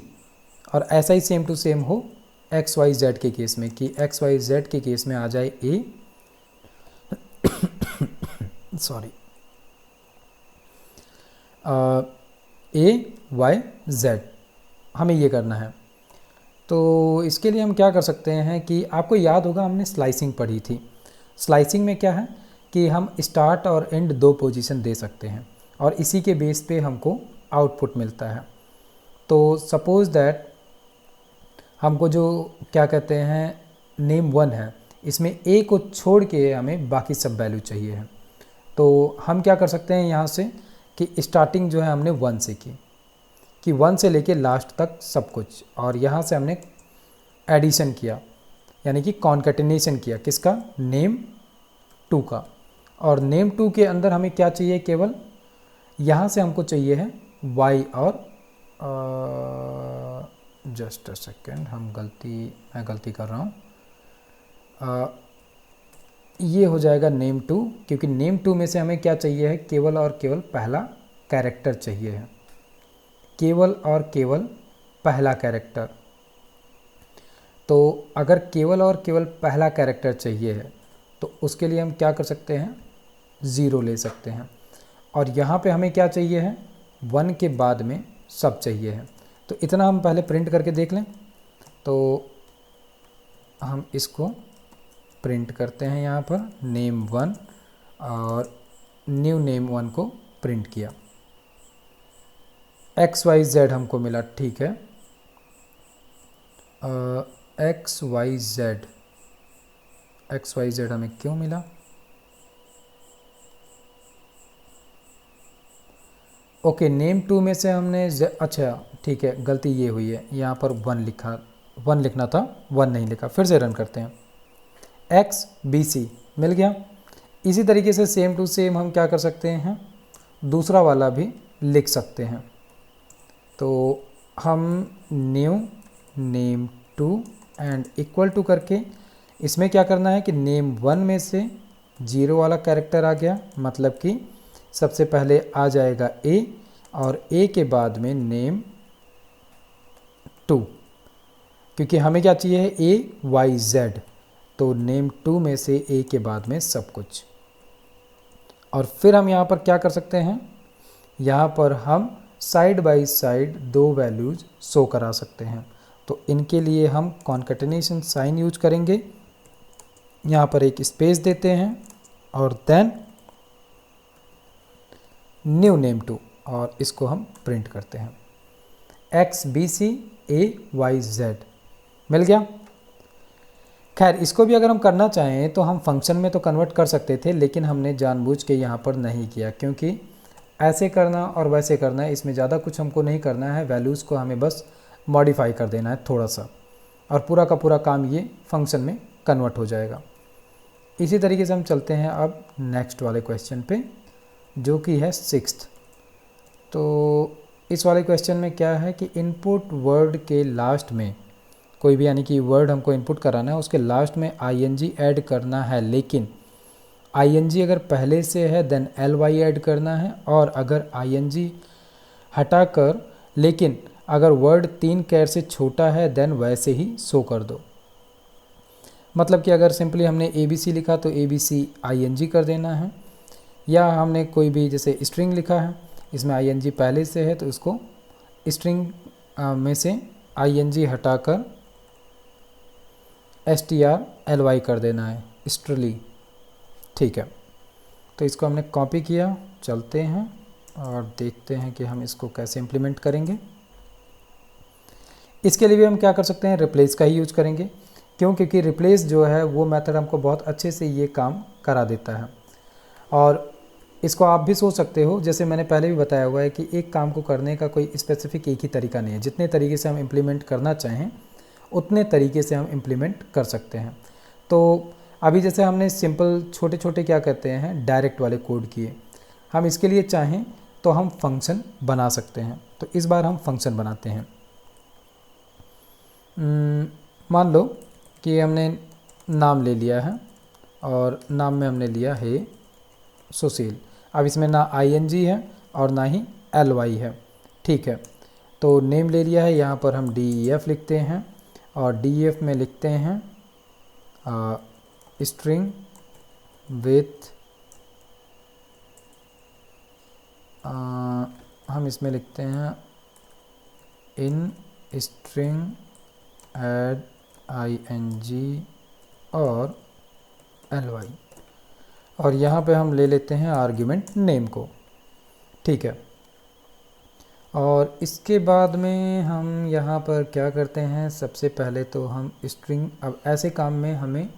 और ऐसा ही सेम टू सेम हो एक्स वाई जेड के केस में कि एक्स वाई जेड के केस में आ जाए ए सॉरी ए वाई जेड, हमें ये करना है। तो इसके लिए हम क्या कर सकते हैं कि आपको याद होगा हमने स्लाइसिंग पढ़ी थी। स्लाइसिंग में क्या है कि हम स्टार्ट और एंड दो पोजीशन दे सकते हैं और इसी के बेस पे हमको आउटपुट मिलता है। तो सपोज़ दैट हमको जो क्या कहते हैं नेम वन है, इसमें ए को छोड़ के हमें बाकी सब वैल्यू चाहिए है। तो हम क्या कर सकते हैं यहाँ से कि स्टार्टिंग जो है हमने वन से की कि वन से लेके लास्ट तक सब कुछ, और यहाँ से हमने एडिशन किया यानी कि कॉन्केटिनेशन किया किसका, नेम टू का। और नेम टू के अंदर हमें क्या चाहिए, केवल यहाँ से हमको चाहिए है वाई और जस्ट अ सेकेंड, मैं गलती कर रहा हूँ। ये हो जाएगा नेम टू, क्योंकि नेम टू में से हमें क्या चाहिए है, केवल और केवल पहला कैरेक्टर चाहिए है, केवल और केवल पहला कैरेक्टर। तो अगर केवल और केवल पहला कैरेक्टर चाहिए है तो उसके लिए हम क्या कर सकते हैं, ज़ीरो ले सकते हैं। और यहाँ पे हमें क्या चाहिए है, वन के बाद में सब चाहिए है। तो इतना हम पहले प्रिंट करके देख लें। तो हम इसको प्रिंट करते हैं यहाँ पर नेम वन, और न्यू नेम वन को प्रिंट किया। एक्स वाई जेड हमको मिला, ठीक है। एक्स वाई जेड हमें क्यों मिला, ओके नेम टू में से हमने अच्छा ठीक है, गलती ये हुई है, यहाँ पर वन लिखना था, वन नहीं लिखा। फिर से रन करते हैं, एक्स बी सी मिल गया। इसी तरीके से सेम टू सेम हम क्या कर सकते हैं, दूसरा वाला भी लिख सकते हैं। तो हम new name to and equal to करके इसमें क्या करना है कि नेम वन में से जीरो वाला कैरेक्टर आ गया, मतलब कि सबसे पहले आ जाएगा ए और ए के बाद में नेम टू, क्योंकि हमें क्या चाहिए है ए वाई जेड, तो नेम टू में से ए के बाद में सब कुछ। और फिर हम यहाँ पर क्या कर सकते हैं, यहाँ पर हम साइड बाय साइड दो वैल्यूज़ शो करा सकते हैं। तो इनके लिए हम कॉन्केटिनेशन साइन यूज करेंगे, यहाँ पर एक स्पेस देते हैं और देन न्यू नेम टू, और इसको हम प्रिंट करते हैं एक्स बी सी ए वाई जेड, मिल गया। खैर इसको भी अगर हम करना चाहें तो हम फंक्शन में तो कन्वर्ट कर सकते थे, लेकिन हमने जानबूझ के यहाँ पर नहीं किया, क्योंकि ऐसे करना और वैसे करना है, इसमें ज़्यादा कुछ हमको नहीं करना है। वैल्यूज़ को हमें बस मॉडिफाई कर देना है थोड़ा सा, और पूरा का पूरा काम ये फंक्शन में कन्वर्ट हो जाएगा। इसी तरीके से हम चलते हैं अब नेक्स्ट वाले क्वेश्चन पे, जो कि है सिक्स्थ। तो इस वाले क्वेश्चन में क्या है कि इनपुट वर्ड के लास्ट में कोई भी, यानी कि वर्ड हमको इनपुट कराना है, उसके लास्ट में आईएनजी ऐड करना है, लेकिन आईएनजी अगर पहले से है देन एलवाई ऐड करना है, और अगर आईएनजी हटाकर लेकिन अगर वर्ड 3 कैर से छोटा है देन वैसे ही शो कर दो। मतलब कि अगर सिंपली हमने ABC लिखा तो ABC आईएनजी कर देना है, या हमने कोई भी जैसे स्ट्रिंग लिखा है, इसमें आईएनजी पहले से है तो इसको स्ट्रिंग में से आईएनजी हटाकर STRLY कर देना है, स्ट्रली, ठीक है। तो इसको हमने कॉपी किया, चलते हैं और देखते हैं कि हम इसको कैसे इम्प्लीमेंट करेंगे। इसके लिए भी हम क्या कर सकते हैं, रिप्लेस का ही यूज करेंगे। क्यों? क्योंकि रिप्लेस जो है वो मेथड हमको बहुत अच्छे से ये काम करा देता है। और इसको आप भी सोच सकते हो, जैसे मैंने पहले भी बताया हुआ है कि एक काम को करने का कोई स्पेसिफिक एक ही तरीका नहीं है। जितने तरीके से हम इम्प्लीमेंट करना चाहें उतने तरीके से हम इम्प्लीमेंट कर सकते हैं। तो अभी जैसे हमने सिंपल छोटे छोटे क्या कहते हैं डायरेक्ट वाले कोड किए, हम इसके लिए चाहें तो हम फंक्शन बना सकते हैं। तो इस बार हम फंक्शन बनाते हैं। मान लो कि हमने नाम ले लिया है और नाम में हमने लिया है सुशील। अब इसमें ना ing है और ना ही ly है, ठीक है। तो नेम ले लिया है, यहाँ पर हम def लिखते हैं और def में लिखते हैं स्ट्रिंग विथ हम इसमें लिखते हैं इन स्ट्रिंग ऐड ing और ly, और यहाँ पे हम ले लेते हैं आर्ग्यूमेंट नेम को, ठीक है। और इसके बाद में हम यहाँ पर क्या करते हैं, सबसे पहले तो हम स्ट्रिंग, अब ऐसे काम में हमें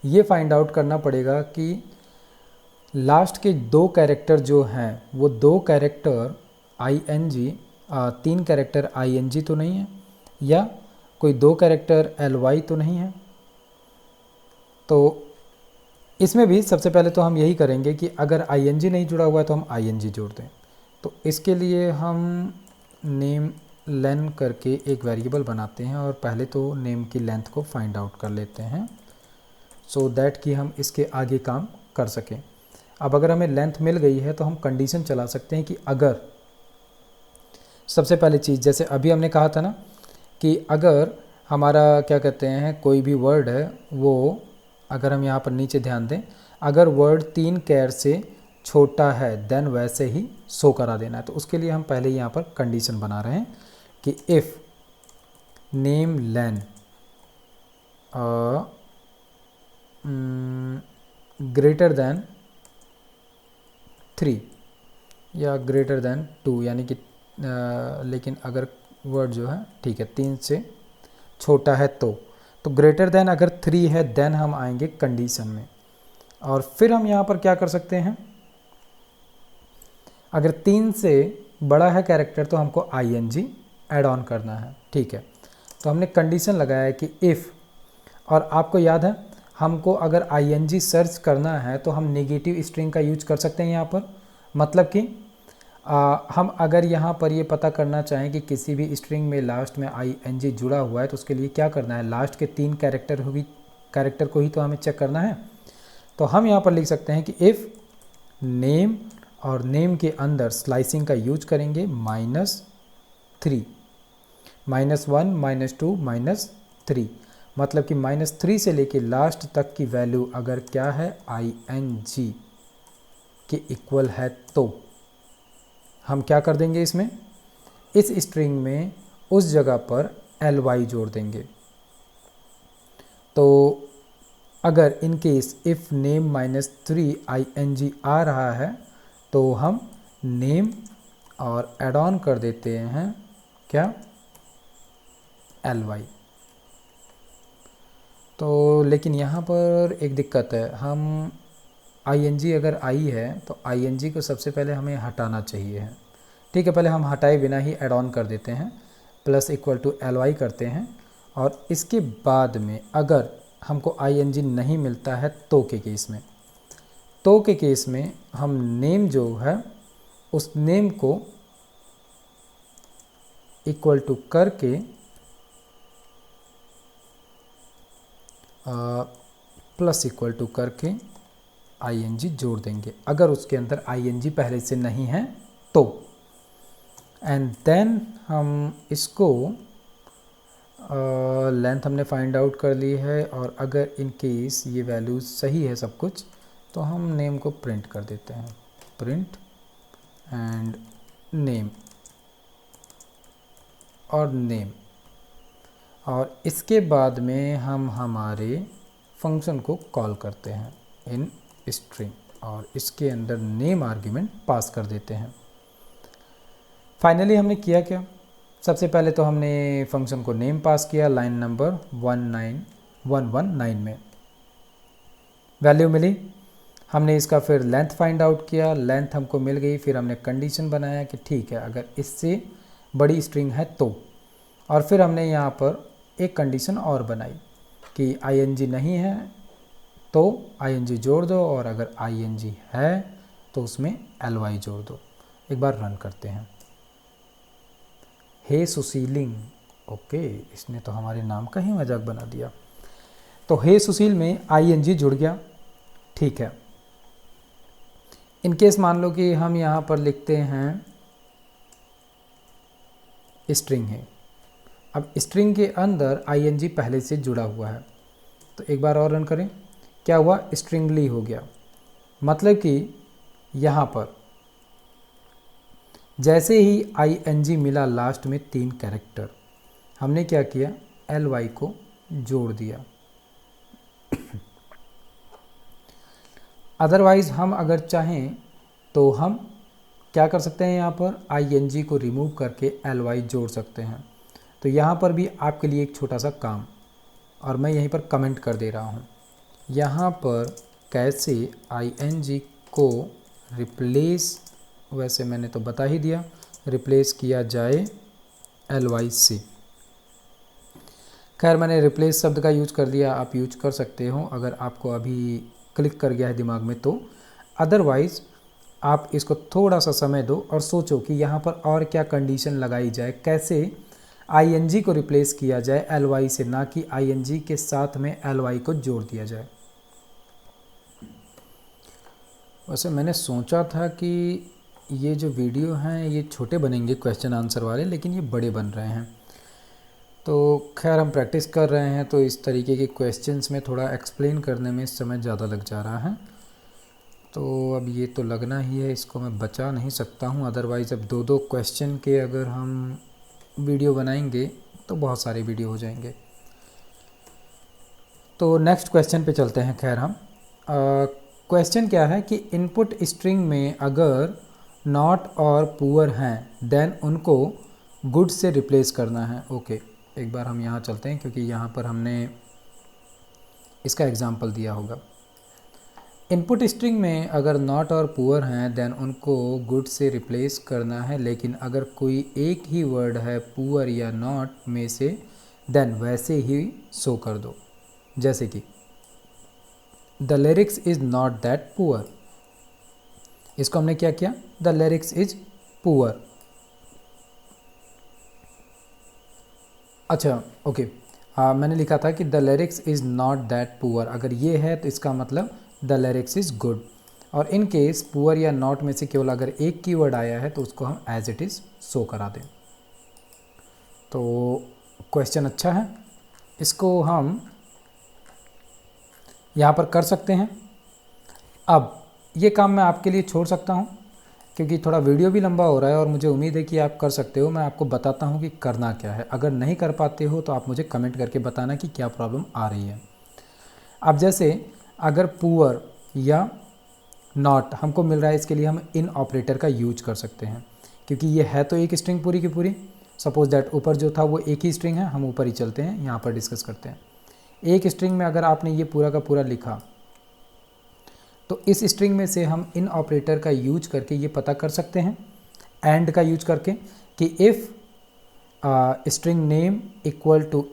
ये फाइंड आउट करना पड़ेगा कि लास्ट के 2 कैरेक्टर जो हैं वो 2 कैरेक्टर ing 3 कैरेक्टर ing तो नहीं है, या कोई 2 कैरेक्टर ly तो नहीं है। तो इसमें भी सबसे पहले तो हम यही करेंगे कि अगर ing नहीं जुड़ा हुआ है तो हम ing जोड़ दें। तो इसके लिए हम नेम लेन करके एक वेरिएबल बनाते हैं और पहले तो नेम की लेंथ को फाइंड आउट कर लेते हैं सो दैट कि हम इसके आगे काम कर सकें। अब अगर हमें लेंथ मिल गई है तो हम कंडीशन चला सकते हैं कि अगर, सबसे पहले चीज़ जैसे अभी हमने कहा था ना कि अगर हमारा क्या कहते हैं कोई भी वर्ड है वो, अगर हम यहाँ पर नीचे ध्यान दें, अगर वर्ड 3 कैर से छोटा है देन वैसे ही शो करा देना है। तो उसके लिए हम पहले यहाँ पर कंडीशन बना रहे हैं कि if name lane greater than 3 या ग्रेटर देन 2, यानी कि लेकिन अगर वर्ड जो है ठीक है 3 से छोटा है तो ग्रेटर देन अगर 3 है देन हम आएंगे कंडीशन में। और फिर हम यहाँ पर क्या कर सकते हैं, अगर 3 से बड़ा है कैरेक्टर तो हमको ing ऐड ऑन करना है, ठीक है। तो हमने कंडीशन लगाया है कि इफ़, और आपको याद है हमको अगर ing सर्च करना है तो हम नेगेटिव स्ट्रिंग का यूज कर सकते हैं यहाँ पर। मतलब कि हम अगर यहाँ पर ये पता करना चाहें कि किसी भी स्ट्रिंग में लास्ट में ing जुड़ा हुआ है तो उसके लिए क्या करना है, लास्ट के 3 कैरेक्टर को ही तो हमें चेक करना है। तो हम यहाँ पर लिख सकते हैं कि इफ़ नेम, और नेम के अंदर स्लाइसिंग का यूज करेंगे -3, -1 -2 -3, मतलब कि -3 से लेके लास्ट तक की वैल्यू अगर क्या है ing के इक्वल है तो हम क्या कर देंगे, इसमें इस स्ट्रिंग में उस जगह पर ly जोड़ देंगे। तो अगर in case if name -3 ing आ रहा है तो हम नेम और ऐड ऑन कर देते हैं क्या, ly। तो लेकिन यहाँ पर एक दिक्कत है, हम ing अगर आई है तो ing को सबसे पहले हमें हटाना चाहिए है, ठीक है। पहले हम हटाए बिना ही ऐड ऑन कर देते हैं, प्लस इक्वल टू ly करते हैं, और इसके बाद में अगर हमको ing नहीं मिलता है तो के केस में हम नेम जो है उस नेम को इक्वल टू करके प्लस इक्वल टू करके ing जोड़ देंगे, अगर उसके अंदर ing पहले से नहीं है तो। एंड देन हम इसको लेंथ हमने फाइंड आउट कर ली है, और अगर इन केस ये वैल्यूज सही है सब कुछ तो हम नेम को प्रिंट कर देते हैं, प्रिंट एंड नेम और नेम। और इसके बाद में हम हमारे फंक्शन को कॉल करते हैं इन स्ट्रिंग, और इसके अंदर नेम आर्ग्यूमेंट पास कर देते हैं। फाइनली हमने किया क्या, सबसे पहले तो हमने फंक्शन को नेम पास किया लाइन नंबर 19119 में, वैल्यू मिली। हमने इसका फिर लेंथ फाइंड आउट किया, लेंथ हमको मिल गई। फिर हमने कंडीशन बनाया कि ठीक है अगर इससे बड़ी स्ट्रिंग है तो, और फिर हमने यहाँ पर एक कंडीशन और बनाई कि ing नहीं है तो ing जोड़ दो, और अगर ing है तो उसमें ly जोड़ दो। एक बार रन करते हैं। हे सुशीलिंग, ओके, इसने तो हमारे नाम का ही मजाक बना दिया। तो हे सुशील में ing जुड़ गया, ठीक है। इनकेस मान लो कि हम यहाँ पर लिखते हैं स्ट्रिंग है, अब स्ट्रिंग के अंदर ing पहले से जुड़ा हुआ है, तो एक बार और रन करें। क्या हुआ, स्ट्रिंगली हो गया। मतलब कि यहाँ पर जैसे ही ing मिला लास्ट में 3 कैरेक्टर, हमने क्या किया, ly को जोड़ दिया। अदरवाइज़ हम अगर चाहें तो हम क्या कर सकते हैं, यहाँ पर ing को रिमूव करके ly जोड़ सकते हैं। तो यहाँ पर भी आपके लिए एक छोटा सा काम, और मैं यहीं पर कमेंट कर दे रहा हूँ, यहाँ पर कैसे ing को रिप्लेस, वैसे मैंने तो बता ही दिया, रिप्लेस किया जाए ly से। खैर मैंने रिप्लेस शब्द का यूज कर दिया, आप यूज कर सकते हो अगर आपको अभी क्लिक कर गया है दिमाग में तो। अदरवाइज़ आप इसको थोड़ा सा समय दो और सोचो कि यहाँ पर और क्या कंडीशन लगाई जाए, कैसे ing को रिप्लेस किया जाए ly से, ना कि ing के साथ में ly को जोड़ दिया जाए। वैसे मैंने सोचा था कि ये जो वीडियो हैं ये छोटे बनेंगे क्वेश्चन आंसर वाले, लेकिन ये बड़े बन रहे हैं। तो खैर हम प्रैक्टिस कर रहे हैं, तो इस तरीके के क्वेश्चंस में थोड़ा एक्सप्लेन करने में समय ज़्यादा लग जा रहा है। तो अब ये तो लगना ही है, इसको मैं बचा नहीं सकता हूँ। अदरवाइज़ अब 2-2 क्वेश्चन के अगर हम वीडियो बनाएंगे तो बहुत सारे वीडियो हो जाएंगे। तो नेक्स्ट क्वेश्चन पे चलते हैं। खैर हम क्वेश्चन क्या है कि इनपुट स्ट्रिंग में अगर नॉट और पुअर हैं देन उनको गुड से रिप्लेस करना है। ओके, एक बार हम यहाँ चलते हैं क्योंकि यहाँ पर हमने इसका एग्जांपल दिया होगा। इनपुट स्ट्रिंग में अगर नॉट और पुअर हैं देन उनको गुड से रिप्लेस करना है, लेकिन अगर कोई एक ही वर्ड है पुअर या नॉट में से देन वैसे ही शो कर दो। जैसे कि the lyrics is not that poor, इसको हमने क्या किया, द लिरिक्स इज पुअर। अच्छा ओके, मैंने लिखा था कि the lyrics is not that poor, अगर ये है तो इसका मतलब द लिरिक्स इज़ गुड। और इन केस पुअर या नॉट में से केवल अगर एक कीवर्ड आया है तो उसको हम एज इट इज़ शो करा दें। तो क्वेश्चन अच्छा है, इसको हम यहाँ पर कर सकते हैं। अब ये काम मैं आपके लिए छोड़ सकता हूँ क्योंकि थोड़ा वीडियो भी लंबा हो रहा है और मुझे उम्मीद है कि आप कर सकते हो। मैं आपको बताता हूँ कि करना क्या है। अगर नहीं कर पाते हो तो आप मुझे कमेंट करके बताना कि क्या प्रॉब्लम आ रही है। अब जैसे अगर पुअर या नॉट हमको मिल रहा है, इसके लिए हम इन ऑपरेटर का यूज कर सकते हैं क्योंकि ये है तो एक स्ट्रिंग पूरी की पूरी। सपोज दैट ऊपर जो था वो एक ही स्ट्रिंग है, हम ऊपर ही चलते हैं, यहाँ पर डिस्कस करते हैं। एक स्ट्रिंग में अगर आपने ये पूरा का पूरा लिखा तो इस स्ट्रिंग में से हम इन ऑपरेटर का यूज करके ये पता कर सकते हैं, एंड का यूज करके, कि if string name equal to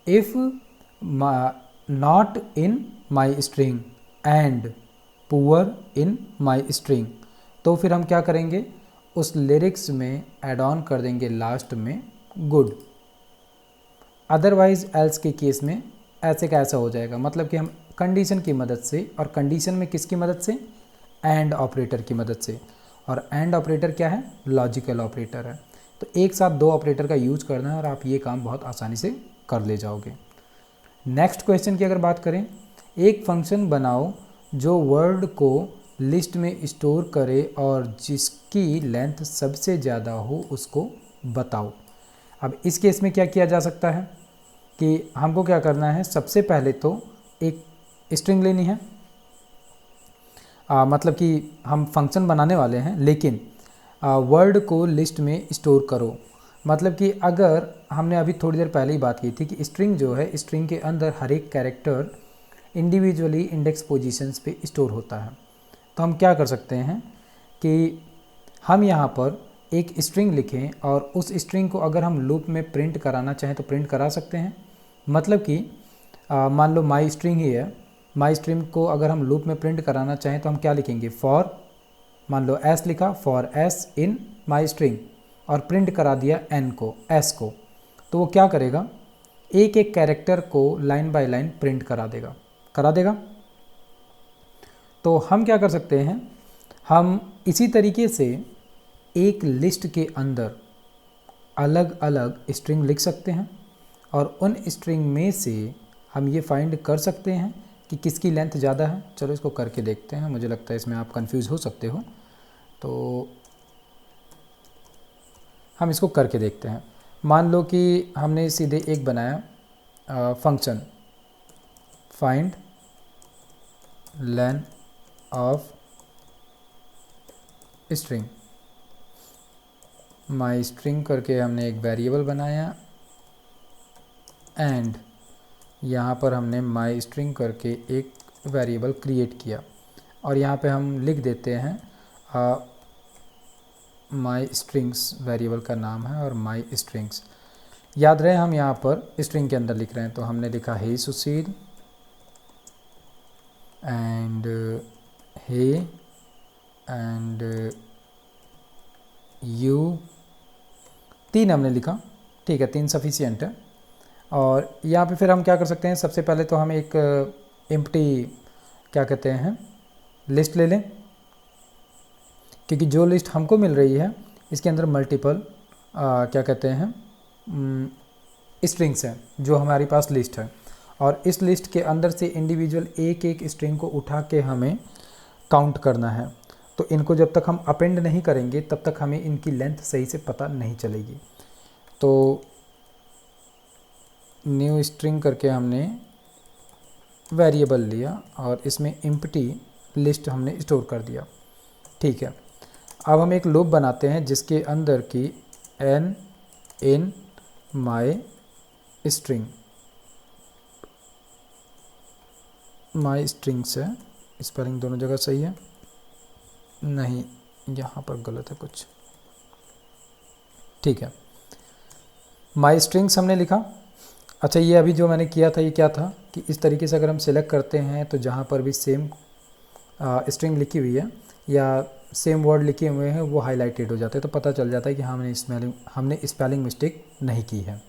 if not in my string and poor in my string, तो फिर हम क्या करेंगे, उस लिरिक्स में ऐड ऑन कर देंगे लास्ट में गुड। अदरवाइज एल्स के केस में ऐसे का ऐसा हो जाएगा। मतलब कि हम कंडीशन की मदद से, और कंडीशन में किसकी मदद से, एंड ऑपरेटर की मदद से। और एंड ऑपरेटर क्या है, लॉजिकल ऑपरेटर है। तो एक साथ दो ऑपरेटर का यूज करना है और आप ये काम बहुत आसानी से कर ले जाओगे। नेक्स्ट क्वेश्चन की अगर बात करें, एक फंक्शन बनाओ जो वर्ड को लिस्ट में स्टोर करे और जिसकी लेंथ सबसे ज़्यादा हो उसको बताओ। अब इस केस में क्या किया जा सकता है कि हमको क्या करना है, सबसे पहले तो एक स्ट्रिंग लेनी है। मतलब कि हम फंक्शन बनाने वाले हैं, लेकिन वर्ड को लिस्ट में स्टोर करो। मतलब कि अगर हमने अभी थोड़ी देर पहले ही बात की थी कि स्ट्रिंग जो है, स्ट्रिंग के अंदर हर एक कैरेक्टर इंडिविजुअली इंडेक्स पोजीशंस पे स्टोर होता है। तो हम क्या कर सकते हैं कि हम यहाँ पर एक स्ट्रिंग लिखें और उस स्ट्रिंग को अगर हम लूप में प्रिंट कराना चाहें तो प्रिंट करा सकते हैं। मतलब कि मान लो माई स्ट्रिंग ही है, माई स्ट्रिंग को अगर हम लूप में प्रिंट कराना चाहें तो हम क्या लिखेंगे, फॉर, मान लो एस लिखा, for s in my string, और प्रिंट करा दिया एन को, एस को। तो वो क्या करेगा, एक एक कैरेक्टर को लाइन बाय लाइन प्रिंट करा देगा। तो हम क्या कर सकते हैं, हम इसी तरीके से एक लिस्ट के अंदर अलग अलग स्ट्रिंग लिख सकते हैं और उन स्ट्रिंग में से हम ये फाइंड कर सकते हैं कि किसकी लेंथ ज़्यादा है। चलो इसको करके देखते हैं, मुझे लगता है इसमें आप कंफ्यूज हो सकते हो, तो हम इसको करके देखते हैं। मान लो कि हमने सीधे एक बनाया function find len of string, my string करके हमने एक वेरिएबल बनाया एंड यहाँ पर हमने माई स्ट्रिंग करके एक वेरिएबल क्रिएट किया और यहाँ पे हम लिख देते हैं माई स्ट्रिंग्स वेरिएबल का नाम है और माई स्ट्रिंग्स। याद रहे हम यहाँ पर स्ट्रिंग के अंदर लिख रहे हैं, तो हमने लिखा हे सुशील एंड हे एंड यू, 3 हमने लिखा, ठीक है, 3 सफिशिएंट है। और यहाँ पे फिर हम क्या कर सकते हैं, सबसे पहले तो हम एक एम्प्टी क्या कहते हैं लिस्ट ले लें, क्योंकि जो लिस्ट हमको मिल रही है इसके अंदर मल्टीपल क्या कहते हैं स्ट्रिंग्स हैं जो हमारे पास लिस्ट है, और इस लिस्ट के अंदर से इंडिविजुअल एक एक स्ट्रिंग को उठा के हमें काउंट करना है। तो इनको जब तक हम अपेंड नहीं करेंगे तब तक हमें इनकी लेंथ सही से पता नहीं चलेगी। तो न्यू स्ट्रिंग करके हमने वेरिएबल लिया और इसमें एम्प्टी लिस्ट हमने स्टोर कर दिया, ठीक है। अब हम एक लूप बनाते हैं जिसके अंदर की n in my string, my string से स्पेलिंग दोनों जगह सही है, नहीं यहाँ पर गलत है कुछ, ठीक है। माई स्ट्रिंग्स हमने लिखा। अच्छा, ये अभी जो मैंने किया था ये क्या था कि इस तरीके से अगर हम सिलेक्ट करते हैं तो जहाँ पर भी सेम स्ट्रिंग लिखी हुई है या सेम वर्ड लिखे हुए हैं वो हाईलाइटेड हो जाते हैं, तो पता चल जाता है कि हमने स्पेलिंग मिस्टेक नहीं की है।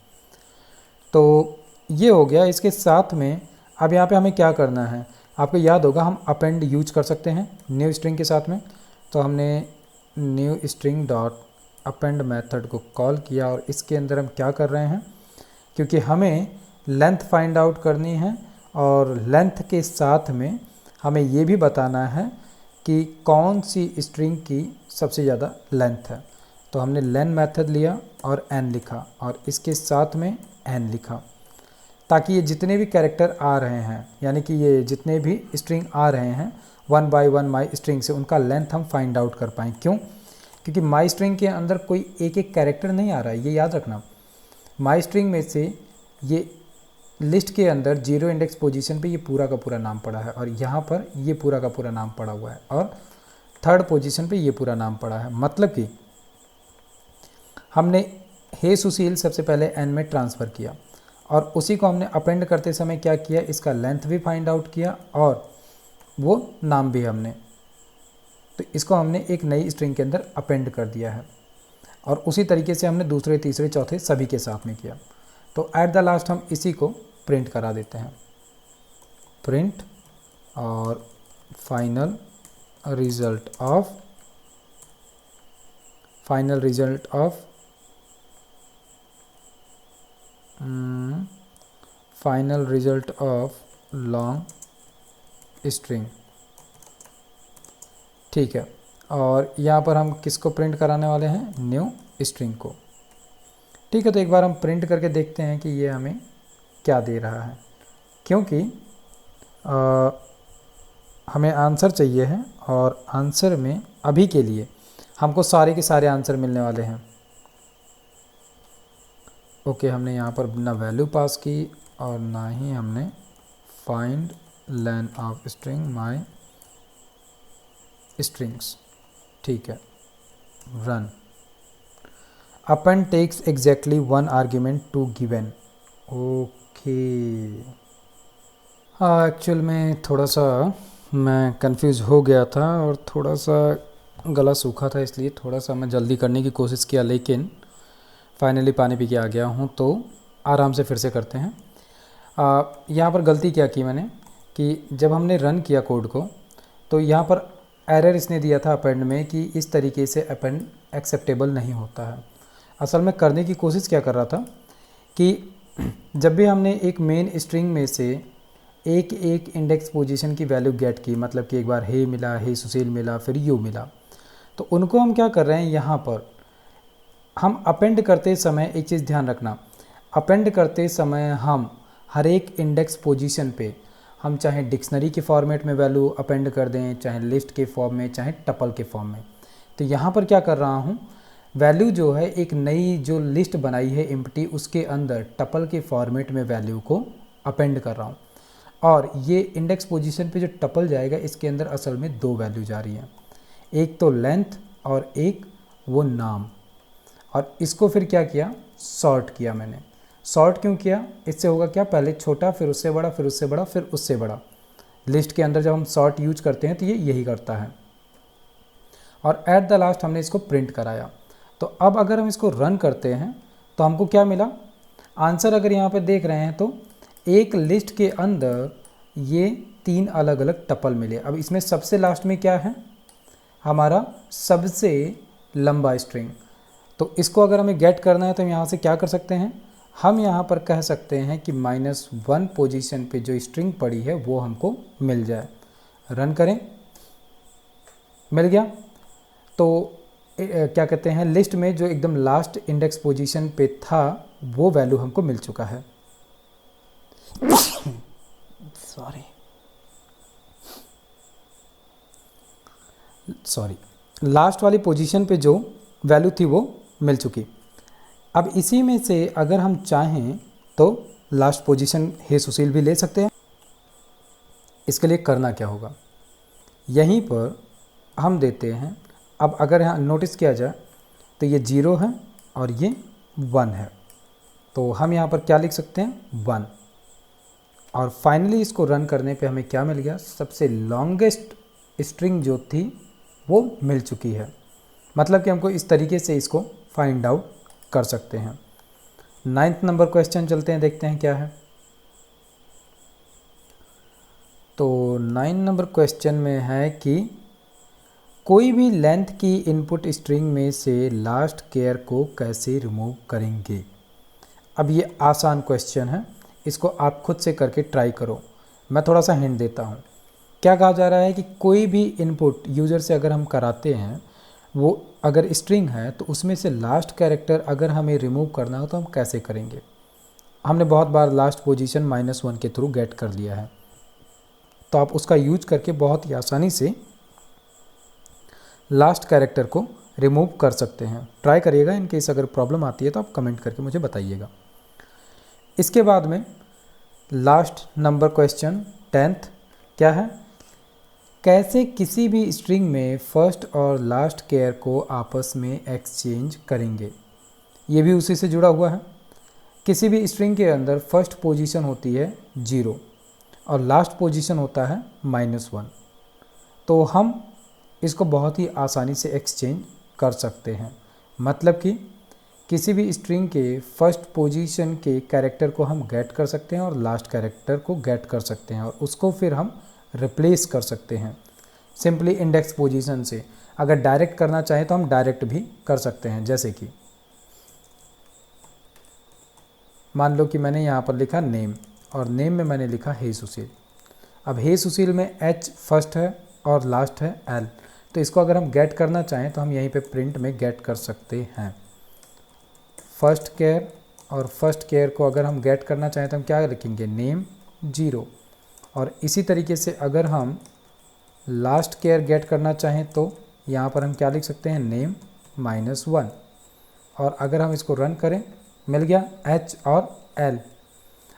तो ये हो गया। इसके साथ में अब यहाँ पे हमें क्या करना है, आपको याद होगा हम अपेंड यूज कर सकते हैं न्यू स्ट्रिंग के साथ में। तो हमने new string dot append method को कॉल किया और इसके अंदर हम क्या कर रहे हैं, क्योंकि हमें लेंथ फाइंड आउट करनी है और लेंथ के साथ में हमें ये भी बताना है कि कौन सी स्ट्रिंग की सबसे ज़्यादा लेंथ है। तो हमने लेन मेथड लिया और एन लिखा और इसके साथ में एन लिखा, ताकि ये जितने भी कैरेक्टर आ रहे हैं, यानी कि ये जितने भी स्ट्रिंग आ रहे हैं 1 बाय 1 माई स्ट्रिंग से, उनका लेंथ हम फाइंड आउट कर पाएँ। क्यों? क्योंकि माई स्ट्रिंग के अंदर कोई एक एक कैरेक्टर नहीं आ रहा है, ये याद रखना। माई स्ट्रिंग में से ये लिस्ट के अंदर 0 इंडेक्स पोजीशन पे ये पूरा का पूरा नाम पड़ा है और यहाँ पर ये पूरा का पूरा नाम पड़ा हुआ है और 3rd पोजीशन पे ये पूरा नाम पड़ा है। मतलब कि हमने हे सुशील सबसे पहले एन में ट्रांसफ़र किया और उसी को हमने अपेंड करते समय क्या किया, इसका लेंथ भी फाइंड आउट किया और वो नाम भी हमने, तो इसको हमने एक नई स्ट्रिंग के अंदर अपेंड कर दिया है। और उसी तरीके से हमने दूसरे तीसरे चौथे सभी के साथ में किया। तो एट द लास्ट हम इसी को प्रिंट करा देते हैं, प्रिंट और final result of long string, ठीक है। और यहाँ पर हम किसको प्रिंट कराने वाले हैं, न्यू स्ट्रिंग को, ठीक है। तो एक बार हम प्रिंट करके देखते हैं कि ये हमें क्या दे रहा है, क्योंकि हमें आंसर चाहिए है और आंसर में अभी के लिए हमको सारे के सारे आंसर मिलने वाले हैं। ओके, हमने यहाँ पर ना वैल्यू पास की और ना ही हमने find len of string my strings. ठीक है, run. Append takes exactly one argument two given. Okay, हाँ एक्चुअल में थोड़ा सा मैं कंफ्यूज हो गया था और थोड़ा सा गला सूखा था, इसलिए थोड़ा सा मैं जल्दी करने की कोशिश किया, लेकिन फाइनली पानी पी के आ गया हूँ। तो आराम से फिर से करते हैं। यहाँ पर गलती क्या की मैंने कि जब हमने रन किया कोड को तो यहाँ पर एरर इसने दिया था अपेंड में कि इस तरीके से अपेंड एक्सेप्टेबल नहीं होता है। असल में करने की कोशिश क्या कर रहा था कि जब भी हमने एक मेन स्ट्रिंग में से एक एक इंडेक्स पोजीशन की वैल्यू गेट की, मतलब कि एक बार हे मिला, हे सुशील मिला, फिर यू मिला, तो उनको हम क्या कर रहे हैं, यहाँ पर हम अपेंड करते समय एक चीज़ ध्यान रखना, अपेंड करते समय हम हर एक इंडेक्स पोजीशन पे हम चाहे डिक्शनरी के फॉर्मेट में वैल्यू अपेंड कर दें, चाहे लिस्ट के फॉर्म में, चाहे टपल के फॉर्म में। तो यहाँ पर क्या कर रहा हूँ, वैल्यू जो है एक नई जो लिस्ट बनाई है एम्प्टी, उसके अंदर टपल के फॉर्मेट में वैल्यू को अपेंड कर रहा हूँ। और ये इंडेक्स पोजीशन पे जो टपल जाएगा इसके अंदर असल में दो वैल्यू जा रही हैं, एक तो लेंथ और एक वो नाम। और इसको फिर क्या किया, सॉर्ट किया मैंने। सॉर्ट क्यों किया, इससे होगा क्या, पहले छोटा फिर उससे बड़ा फिर उससे बड़ा फिर उससे बड़ा। लिस्ट के अंदर जब हम सॉर्ट यूज करते हैं तो ये यही करता है। और एट द लास्ट हमने इसको प्रिंट कराया। तो अब अगर हम इसको रन करते हैं तो हमको क्या मिला, आंसर अगर यहाँ पे देख रहे हैं तो एक लिस्ट के अंदर ये 3 अलग अलग टपल मिले। अब इसमें सबसे लास्ट में क्या है, हमारा सबसे लंबा स्ट्रिंग। तो इसको अगर हमें गेट करना है तो हम यहाँ से क्या कर सकते हैं, हम यहाँ पर कह सकते हैं कि -1 पोजीशन पे जो स्ट्रिंग पड़ी है वो हमको मिल जाए। रन करें, मिल गया। तो क्या कहते हैं, लिस्ट में जो एकदम लास्ट इंडेक्स पोजीशन पे था वो वैल्यू हमको मिल चुका है। सॉरी, लास्ट वाली पोजीशन पे जो वैल्यू थी वो मिल चुकी। अब इसी में से अगर हम चाहें तो लास्ट पोजीशन हे सुशील भी ले सकते हैं। इसके लिए करना क्या होगा, यहीं पर हम देते हैं, अब अगर यहाँ नोटिस किया जाए तो ये 0 है और ये 1 है, तो हम यहाँ पर क्या लिख सकते हैं, 1। और फाइनली इसको रन करने पे हमें क्या मिल गया, सबसे लॉन्गेस्ट स्ट्रिंग जो थी वो मिल चुकी है। मतलब कि हमको इस तरीके से इसको फाइंड आउट कर सकते हैं। 9th नंबर क्वेश्चन चलते हैं, देखते हैं क्या है। तो 9 नंबर क्वेश्चन में है कि कोई भी लेंथ की इनपुट स्ट्रिंग में से लास्ट केयर को कैसे रिमूव करेंगे। अब ये आसान क्वेश्चन है, इसको आप खुद से करके ट्राई करो। मैं थोड़ा सा हिंट देता हूँ। क्या कहा जा रहा है कि कोई भी इनपुट यूज़र से अगर हम कराते हैं, वो अगर स्ट्रिंग है तो उसमें से लास्ट कैरेक्टर अगर हमें रिमूव करना हो तो हम कैसे करेंगे। हमने बहुत बार लास्ट पोजीशन -1 के थ्रू गेट कर लिया है, तो आप उसका यूज करके बहुत ही आसानी से लास्ट कैरेक्टर को रिमूव कर सकते हैं। ट्राई करिएगा, इन केस अगर प्रॉब्लम आती है तो आप कमेंट करके मुझे बताइएगा। इसके बाद में लास्ट नंबर क्वेश्चन 10th क्या है, कैसे किसी भी स्ट्रिंग में फर्स्ट और लास्ट केयर को आपस में एक्सचेंज करेंगे। ये भी उसी से जुड़ा हुआ है। किसी भी स्ट्रिंग के अंदर फर्स्ट पोजीशन होती है 0 और लास्ट पोजीशन होता है -1, तो हम इसको बहुत ही आसानी से एक्सचेंज कर सकते हैं। मतलब कि किसी भी स्ट्रिंग के फर्स्ट पोजीशन के कैरेक्टर को हम गेट कर सकते हैं और लास्ट कैरेक्टर को गेट कर सकते हैं और उसको फिर हम रिप्लेस कर सकते हैं सिंपली इंडेक्स पोजीशन से। अगर डायरेक्ट करना चाहें तो हम डायरेक्ट भी कर सकते हैं। जैसे कि मान लो कि मैंने यहाँ पर लिखा नेम और नेम में मैंने लिखा हे सुशील। अब हे सुशील में H फर्स्ट है और लास्ट है L, तो इसको अगर हम गेट करना चाहें तो हम यहीं पे प्रिंट में गेट कर सकते हैं। फर्स्ट केयर और फर्स्ट केयर को अगर हम गेट करना चाहें तो हम क्या लिखेंगे, नेम 0। और इसी तरीके से अगर हम लास्ट केयर गेट करना चाहें तो यहाँ पर हम क्या लिख सकते हैं, नेम -1। और अगर हम इसको रन करें, मिल गया H और L।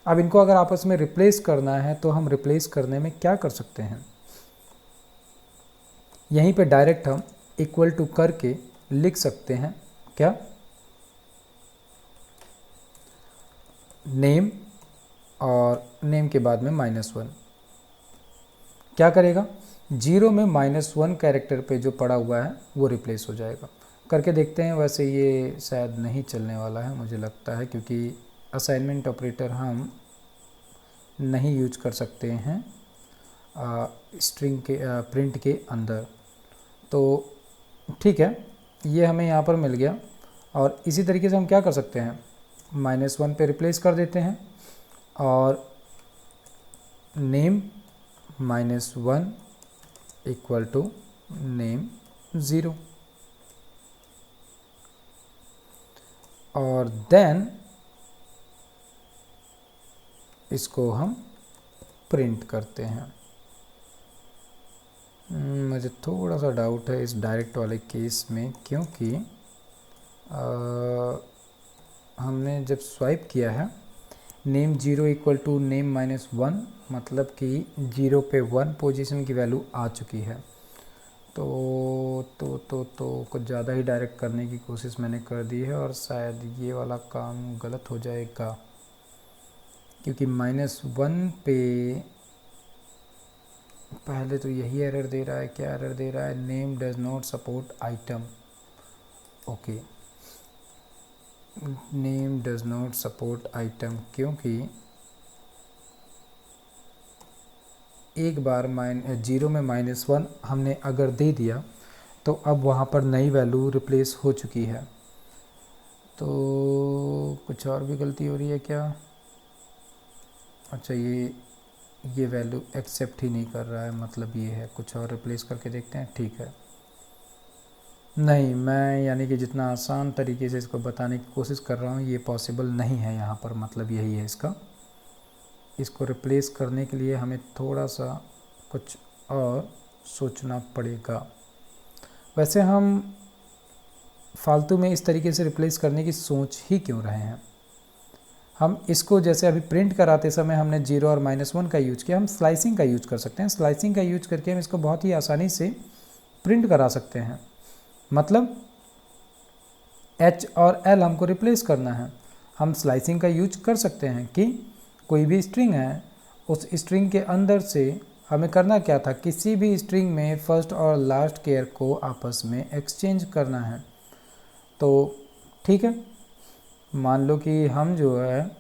अब इनको अगर आपस में रिप्लेस करना है तो हम रिप्लेस करने में क्या कर सकते हैं, यहीं पे डायरेक्ट हम इक्वल टू करके लिख सकते हैं क्या, नेम और नेम के बाद में -1। क्या करेगा, 0 में -1 कैरेक्टर पे जो पड़ा हुआ है वो रिप्लेस हो जाएगा। करके देखते हैं। वैसे ये शायद नहीं चलने वाला है मुझे लगता है, क्योंकि असाइनमेंट ऑपरेटर हम नहीं यूज कर सकते हैं स्ट्रिंग के प्रिंट के अंदर। तो ठीक है, ये हमें यहाँ पर मिल गया। और इसी तरीके से हम क्या कर सकते हैं, -1 पे रिप्लेस कर देते हैं और नेम -1 इक्वल टू नेम 0 और देन इसको हम प्रिंट करते हैं। मुझे थोड़ा सा डाउट है इस डायरेक्ट वाले केस में, क्योंकि हमने जब स्वाइप किया है नेम 0 इक्वल टू नेम -1, मतलब कि 0 पे 1 पोजीशन की वैल्यू आ चुकी है। तो कुछ ज़्यादा ही डायरेक्ट करने की कोशिश मैंने कर दी है और शायद ये वाला काम गलत हो जाएगा, क्योंकि -1 पे पहले तो यही एरर दे रहा है। क्या एरर दे रहा है, name does not support item. Okay, name does not support item, क्योंकि एक बार 0 में -1 हमने अगर दे दिया तो अब वहाँ पर नई वैल्यू रिप्लेस हो चुकी है। तो कुछ और भी गलती हो रही है क्या, अच्छा ये वैल्यू एक्सेप्ट ही नहीं कर रहा है, मतलब ये है। कुछ और रिप्लेस करके देखते हैं, ठीक है। नहीं, मैं यानी कि जितना आसान तरीके से इसको बताने की कोशिश कर रहा हूँ ये पॉसिबल नहीं है यहाँ पर, मतलब यही है इसका। इसको रिप्लेस करने के लिए हमें थोड़ा सा कुछ और सोचना पड़ेगा। वैसे हम फालतू में इस तरीके से रिप्लेस करने की सोच ही क्यों रहे हैं। हम इसको जैसे अभी प्रिंट कराते समय हमने 0 और -1 का यूज किया, हम स्लाइसिंग का यूज कर सकते हैं। स्लाइसिंग का यूज करके हम इसको बहुत ही आसानी से प्रिंट करा सकते हैं। मतलब H और L हमको रिप्लेस करना है, हम स्लाइसिंग का यूज कर सकते हैं कि कोई भी स्ट्रिंग है, उस स्ट्रिंग के अंदर से हमें करना क्या था, किसी भी स्ट्रिंग में फर्स्ट और लास्ट केयर को आपस में एक्सचेंज करना है। तो ठीक है, मान लो कि हम जो है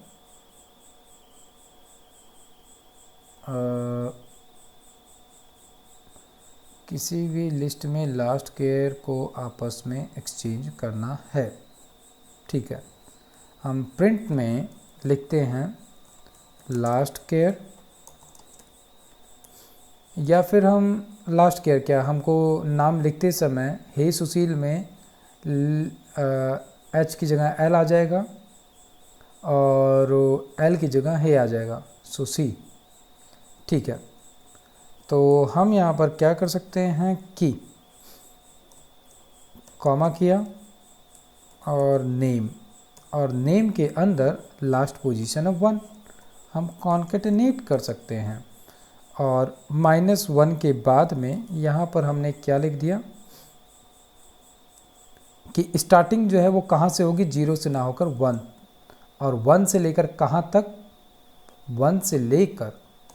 किसी भी लिस्ट में लास्ट केयर को आपस में एक्सचेंज करना है। ठीक है, हम प्रिंट में लिखते हैं लास्ट केयर, या फिर हम लास्ट केयर क्या, हमको नाम लिखते समय हे सुशील में H की जगह L आ जाएगा और L की जगह हे आ जाएगा, सुशी। ठीक है, तो हम यहाँ पर क्या कर सकते हैं कि कॉमा किया और नेम के अंदर लास्ट पोजीशन ऑफ 1 हम कॉन्केटेनेट कर सकते हैं। और -1 के बाद में यहाँ पर हमने क्या लिख दिया कि स्टार्टिंग जो है वो कहाँ से होगी, 0 से ना होकर 1, और 1 से लेकर कहाँ तक, 1 से लेकर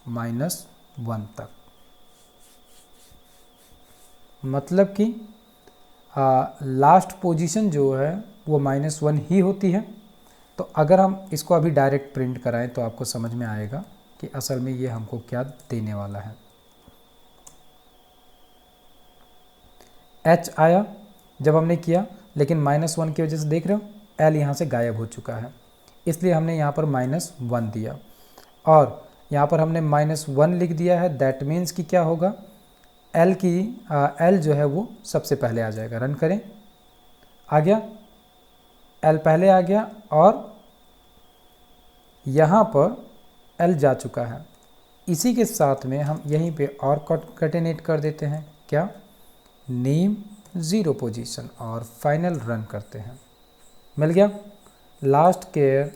-1 तक। मतलब कि लास्ट पोजीशन जो है वो -1 ही होती है। तो अगर हम इसको अभी डायरेक्ट प्रिंट कराएं तो आपको समझ में आएगा कि असल में ये हमको क्या देने वाला है। H आया जब हमने किया, लेकिन -1 की वजह से देख रहे हो L यहाँ से गायब हो चुका है, इसलिए हमने यहाँ पर -1 दिया। और यहाँ पर हमने -1 लिख दिया है, दैट मीन्स कि क्या होगा, L जो है वो सबसे पहले आ जाएगा। रन करें, आ गया, L पहले आ गया और यहाँ पर L जा चुका है। इसी के साथ में हम यहीं पे और कंकेटिनेट कर देते हैं, क्या, नेम 0 पोजीशन और फाइनल रन करते हैं। मिल गया, लास्ट केयर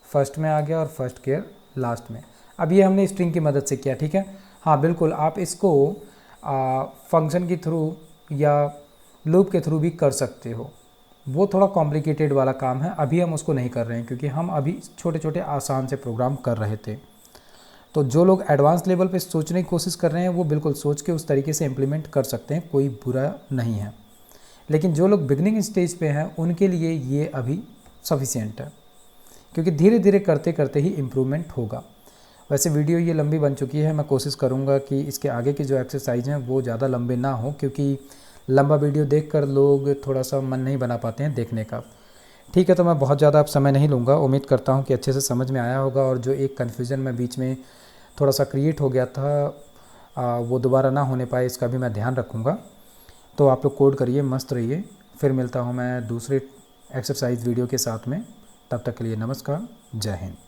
फर्स्ट में आ गया और फर्स्ट केयर लास्ट में। अब ये हमने स्ट्रिंग की मदद से किया, ठीक है। हाँ बिल्कुल, आप इसको फंक्शन के थ्रू या लूप के थ्रू भी कर सकते हो, वो थोड़ा कॉम्प्लिकेटेड वाला काम है, अभी हम उसको नहीं कर रहे हैं क्योंकि हम अभी छोटे छोटे आसान से प्रोग्राम कर रहे थे। तो जो लोग एडवांस लेवल पे सोचने की कोशिश कर रहे हैं वो बिल्कुल सोच के उस तरीके से इम्प्लीमेंट कर सकते हैं, कोई बुरा नहीं है। लेकिन जो लोग बिगनिंग स्टेज पे हैं उनके लिए ये अभी सफिशिएंट है, क्योंकि धीरे धीरे करते करते ही इम्प्रूवमेंट होगा। वैसे वीडियो ये लंबी बन चुकी है, मैं कोशिश करूँगा कि इसके आगे की जो एक्सरसाइज हैं वो ज़्यादा लंबे ना हो, क्योंकि लंबा वीडियो देखकर लोग थोड़ा सा मन नहीं बना पाते हैं देखने का। ठीक है, तो मैं बहुत ज़्यादा अब समय नहीं लूँगा, उम्मीद करता हूँ कि अच्छे से समझ में आया होगा, और जो एक कन्फ्यूज़न में बीच में थोड़ा सा क्रिएट हो गया था वो दोबारा ना होने पाए, इसका भी मैं ध्यान रखूँगा। तो आप लोग कोड करिए, मस्त रहिए। फिर मिलता हूँ मैं दूसरे एक्सरसाइज वीडियो के साथ में, तब तक के लिए नमस्कार, जय हिंद।